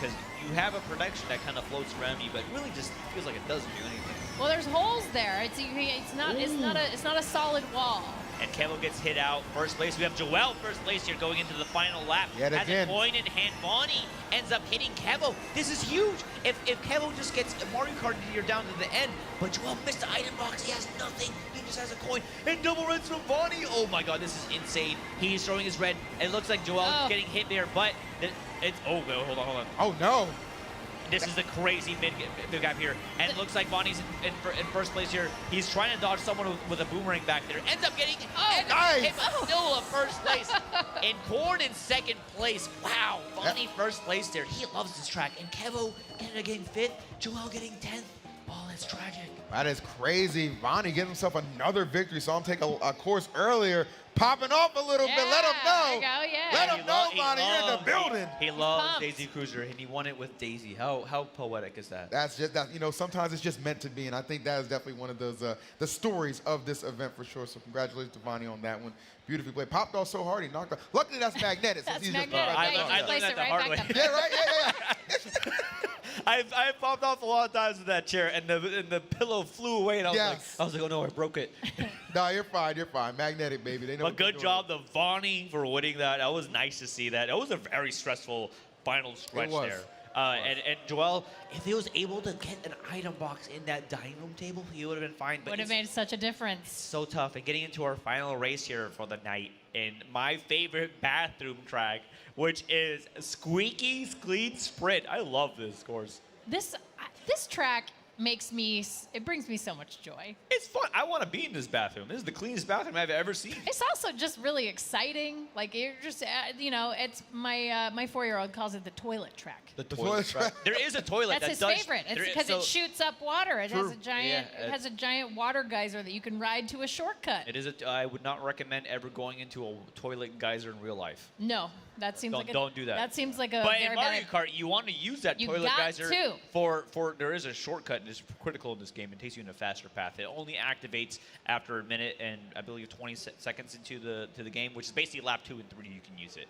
you have a protection that kind of floats around you, but really just feels like it doesn't do anything. Well, there's holes there. It's not a solid wall. And Kevo gets hit out. First place, we have Joel first place here going into the final lap. Yet again. Has a coin in hand. Bonnie ends up hitting Kevo. This is huge. If Kevo just gets Mario Kart here down to the end, but Joel missed the item box. He has nothing. He just has a coin. And double reds from Bonnie. Oh my god, this is insane. He's throwing his red. It looks like Joel's getting hit there, but it's... Oh, hold on. Oh, no. This is the crazy mid gap here. And it looks like Bonnie's in first place here. He's trying to dodge someone with a boomerang back there. Ends up getting nice. hit, but still a first place. And Korn in second place. Wow, Bonnie first place there. He loves this track. And Kevo ended up getting 5th. Joel getting 10th. Oh, that's tragic. That is crazy. Vonnie getting himself another victory. Saw him take a course earlier, popping off a little bit. Let him know. There you go, yeah. Let him know, He Vonnie. You're in the building. He loves pumped. Daisy Cruiser, and he won it with Daisy. How poetic is that? That's just that. You know, sometimes it's just meant to be, and I think that is definitely one of those the stories of this event for sure. So congratulations to Vonnie on that one. Beautifully played. Popped off so hard he knocked off. Luckily, that's magnetic. That's He's magnetic. Just I Yeah, you learned place that it the right hard back way. up yeah, there. right. Yeah. I've popped off a lot of times with that chair, and the pillow flew away, and Yes. I was like, oh no, I broke it. No, you're fine. You're fine. Magnetic, baby. They know. But what they're good doing. job to Vonnie for winning that. That was nice to see that. It was a very stressful final stretch was. there. And Joel, if he was able to get an item box in that dining room table, he would have been fine. But Would have it's made such a difference. so tough. And getting into our final race here for the night, in my favorite bathroom track, which is Squeaky Clean Sprint. I love this course. This track it brings me so much joy. It's fun. I want to be in this bathroom. This is the cleanest bathroom I've ever seen. It's also just really exciting. Like you're just, it's my 4-year-old calls it the toilet track. The toilet track. There is a toilet. That's that his does- favorite. It's there is- because so it shoots up water. It has True. a giant. Yeah, it has a giant water geyser that you can ride to a shortcut. It is. I would not recommend ever going into a toilet geyser in real life. No, that seems Don't do that. That seems like a But very in Mario bad. Kart, you want to use that You toilet got geyser to. for there is a shortcut and it's critical in this game. It takes you in a faster path. It only activates after a minute and I believe 20 seconds into the game, which is basically lap 2 and 3. You can use it.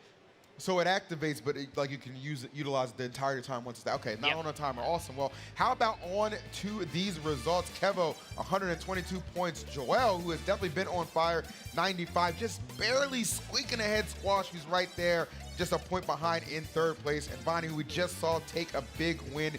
So it activates, but you can utilize the entire time once it's there. Okay, not Yep. on a timer. Awesome. Well, how about on to these results? Kevo, 122 points. Joel, who has definitely been on fire, 95. Just barely squeaking ahead. Squash, who's right there, just a point behind in 3rd place. And Vonnie, who we just saw take a big win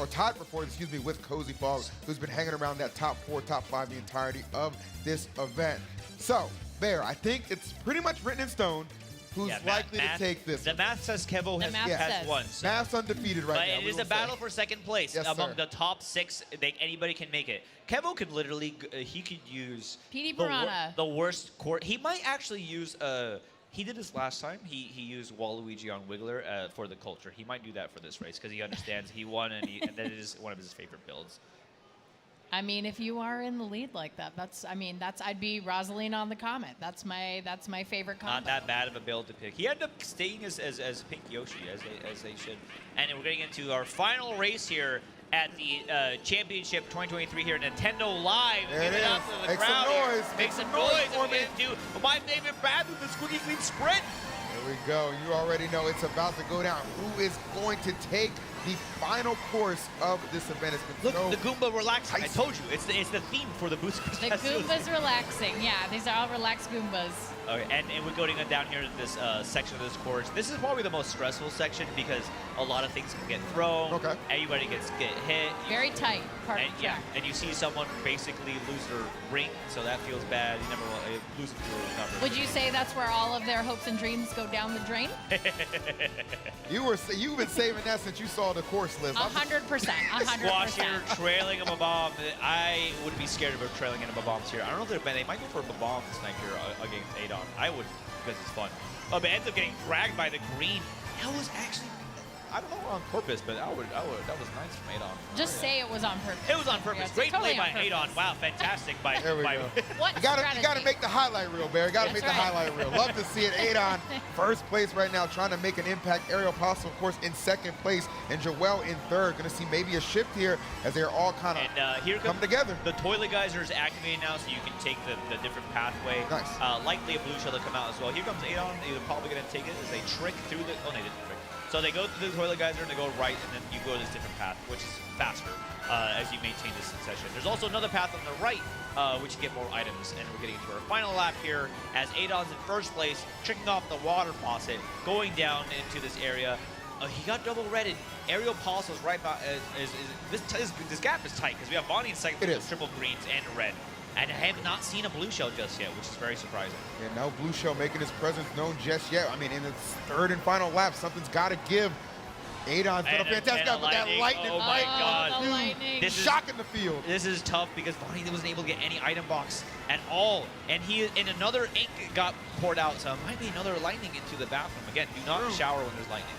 tied for 4th, with Cozy Fog, who's been hanging around that top 4, top 5 the entirety of this event. So, there, I think it's pretty much written in stone who's Yeah, likely math- to take this. The math says Kevo The has, math has says. won. So. Math's undefeated right But now. it we is will a battle say. for second place Yes, among sir. the top 6. Anybody can make it. Kevo could literally, he could use PD the Piranha. the worst court. He might actually use, he did this last time. He used Waluigi on Wiggler for the culture. He might do that for this race because he understands he won and that it is one of his favorite builds. I mean, if you are in the lead like that, I'd be Rosaline on the Comet. That's my favorite combo. Not that bad of a build to pick. He ended up staying as Pink Yoshi, as they should. And then we're getting into our final race here at the Championship 2023 here at Nintendo Live. There Give it it up is. to the Make some crowd here. noise. Make some noise for and me. we get into my favorite bathroom, the Squeaky Clean Sprint. There we go. You already know it's about to go down. Who is going to take the final course of this event? It's been Look, so the Goomba relaxing. I icy. told you, it's the theme for the Boost. The Goomba's relaxing. Yeah, these are all relaxed Goombas. Okay, and we're going down here to this section of this course. This is probably the most stressful section because a lot of things can get thrown. Okay. Everybody get hit. Very tight part And of the yeah, track. and you see someone basically lose their ring, so that feels bad. You never want to lose it to a number. Would you say that's where all of their hopes and dreams go down the drain? You've been saving that since you saw the course list. 100%. 100%. Squash here, trailing him a bomb. I would be scared of her trailing him a bombs here. I don't know if they might go for a bomb snipe here against Adon. I would because it's fun. Oh, but ends up getting dragged by the green. That was actually, I don't know, on purpose, but that was nice from Adon. Just say it was on purpose. It was on purpose. Yes, Great totally play by on purpose. Adon. Wow, fantastic by. There we by go. What You gotta strategy? make the highlight reel, Barry. You gotta That's make the right. highlight reel. Love to see it. Adon, first place right now, trying to make an impact. Ariel Paso, of course, in 2nd place, and Joel in 3rd. Gonna see maybe a shift here as they're all kind of And here coming comes together. the toilet geyser is activated now, so you can take the different pathway. Nice. Likely a blue shell to come out as well. Here comes Adon. They're probably going to take it as they trick through the. Oh, they didn't trick. So they go through the toilet geyser and they go right, and then you go this different path, which is faster as you maintain this succession. There's also another path on the right, which you get more items. And we're getting into our final lap here as Adon's in 1st place, tricking off the water faucet, going down into this area. He got double redded. Ariel Paulso's right by. This gap is tight because we have Bonnie in 2nd It with is. triple greens and red. And I have not seen a blue shell just yet, which is very surprising. And no blue shell making his presence known just yet. I mean, in its 3rd and final lap, something's got to give. Adon's done a fantastic job with that lightning. Oh my God. The lightning. This is Shocking the field. This is tough because Bonnie wasn't able to get any item box at all. And another ink got poured out, so it might be another lightning into the bathroom. Again, do not shower when there's lightning.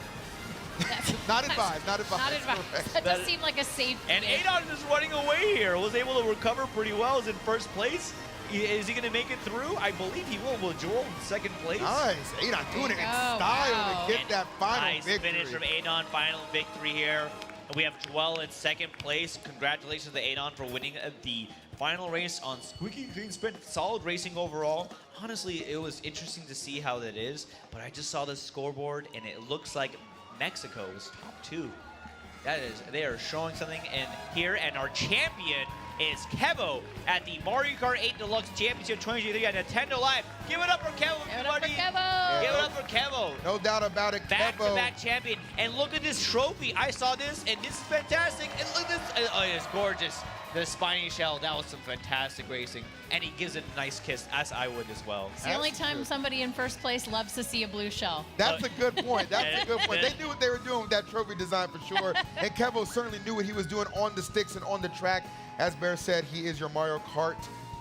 Not advised, not advised. Not advised. Correct. That does seem like a safe. And Adon is running away here. Was able to recover pretty well. Is in first place. Is he going to make it through? I believe he will. Will Joel in second place? Nice. Adon doing it in style Wow. to get that final nice victory. finish from Adon. Final victory here. We have Joel in second place. Congratulations to Adon for winning the final race on Squeaky Clean Sprint. Solid racing overall. Honestly, it was interesting to see how that is, but I just saw the scoreboard, and it looks like Mexico is top 2. That is, they are showing something in here, and our champion is Kevo at the Mario Kart 8 Deluxe Championship 2023 on Nintendo Live. Give it up for Kevo, Give it up for everybody. Kevo. Give it up for Kevo. No doubt about it, Kevo. Back-to-back champion. And look at this trophy. I saw this, and this is fantastic. And look at this. Oh, it's gorgeous. The spiny shell, that was some fantastic racing. And he gives it a nice kiss, as I would as well. It's the only time somebody in first place loves to see a blue shell. That's a good point. That's a good point. They knew what they were doing with that trophy design for sure. And Kevo certainly knew what he was doing on the sticks and on the track. As Bear said, he is your Mario Kart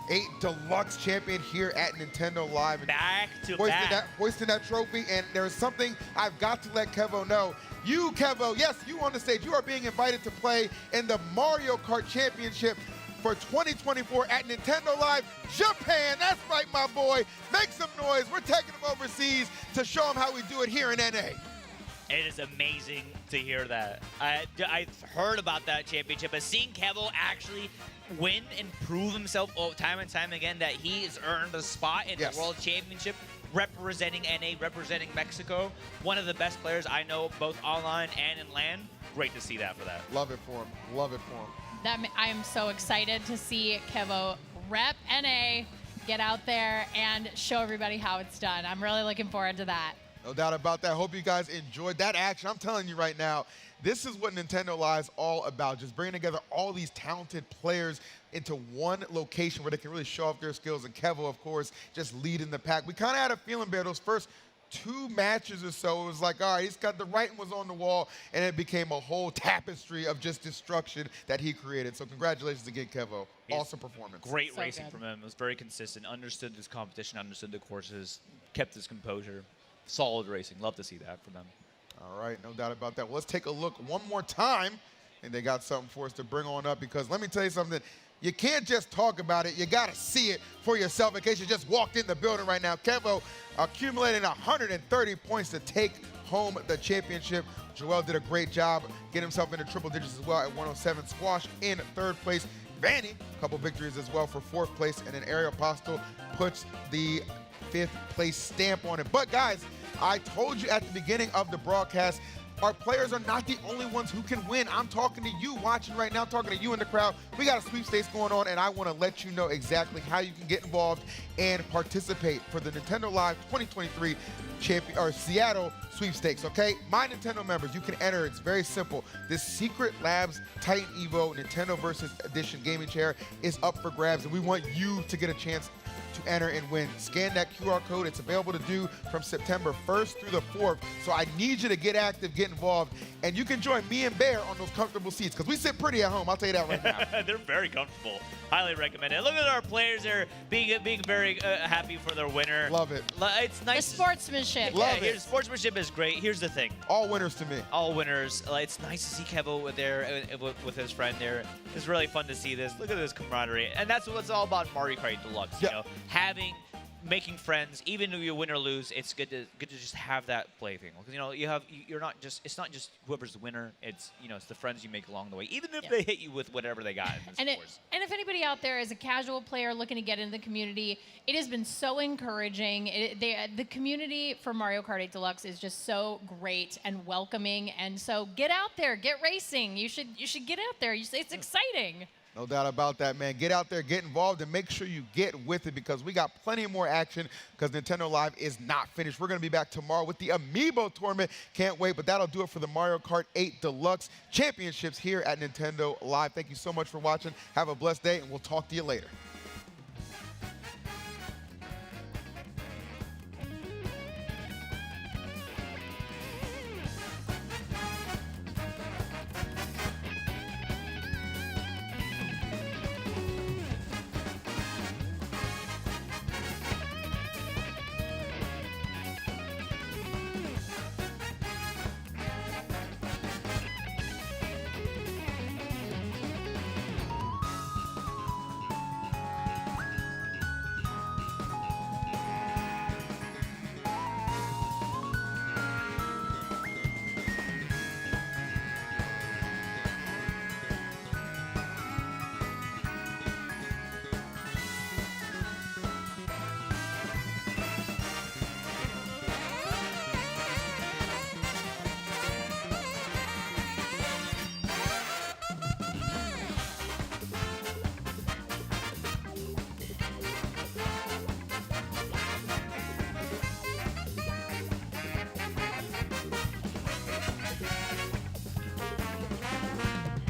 8 Deluxe champion here at Nintendo Live. And Back to back. hoisting that trophy. And there's something I've got to let Kevo know. You, Kevo, yes, you on the stage, you are being invited to play in the Mario Kart Championship for 2024 at Nintendo Live Japan. That's right, my boy. Make some noise. We're taking him overseas to show him how we do it here in NA. It is amazing to hear that. I've heard about that championship, but seeing Kevo actually win and prove himself time and time again that he has earned a spot in the World Championship, representing NA, representing Mexico, one of the best players I know, both online and in LAN. Great to see that for that. Love it for him. Love it for him. I am so excited to see Kevo rep NA, get out there and show everybody how it's done. I'm really looking forward to that. No doubt about that. Hope you guys enjoyed that action. I'm telling you right now, this is what Nintendo Live is all about, just bringing together all these talented players into one location where they can really show off their skills. And Kevo, of course, just leading the pack. We kind of had a feeling, Bear, those first 2 matches or so, it was like, all right, he's got the writing was on the wall, and it became a whole tapestry of just destruction that he created. So congratulations again, Kevo. Awesome performance. Great So racing good. from him. It was very consistent, understood this competition, understood the courses, kept his composure. Solid racing. Love to see that from them. All right, no doubt about that. Well, let's take a look one more time. And they got something for us to bring on up, because let me tell you something. You can't just talk about it. You got to see it for yourself in case you just walked in the building right now. Kevo accumulating 130 points to take home the championship. Joel did a great job getting himself into triple digits as well at 107. Squash in 3rd place. Vanny, a couple victories as well for 4th place. And then Ariel Postel puts the 5th place stamp on it. But guys, I told you at the beginning of the broadcast, our players are not the only ones who can win. I'm talking to you watching right now, talking to you in the crowd. We got a sweepstakes going on, and I want to let you know exactly how you can get involved and participate for the Nintendo Live 2023 Seattle sweepstakes, okay? My Nintendo members, you can enter. It's very simple. This Secret Labs Titan Evo Nintendo Versus Edition gaming chair is up for grabs, and we want you to get a chance to enter and win. Scan that QR code. It's available to do from September 1st through the 4th. So I need you to get active, get involved, and you can join me and Bear on those comfortable seats, because we sit pretty at home. I'll tell you that right now. They're very comfortable. Highly recommend it. Look at our players there being very happy for their winner. Love it. It's The nice. sportsmanship. Love it. Sportsmanship is great. Here's the thing. All winners to me. All winners. It's nice to see Kevo there with his friend there. It's really fun to see this. Look at this camaraderie, and that's what it's all about in Mario Kart Deluxe. You know, making friends, even if you win or lose. It's good to just have that play thing, because you're not just, it's not just whoever's the winner. It's it's the friends you make along the way, even if they hit you with whatever they got in this course. And if anybody out there is a casual player looking to get into the community, it has been so encouraging. The community for Mario Kart 8 Deluxe is just so great and welcoming. And so get out there, get racing. You should get out there. It's exciting. No doubt about that, man. Get out there, get involved, and make sure you get with it, because we got plenty more action, because Nintendo Live is not finished. We're going to be back tomorrow with the Amiibo tournament. Can't wait, but that'll do it for the Mario Kart 8 Deluxe Championships here at Nintendo Live. Thank you so much for watching. Have a blessed day, and we'll talk to you later.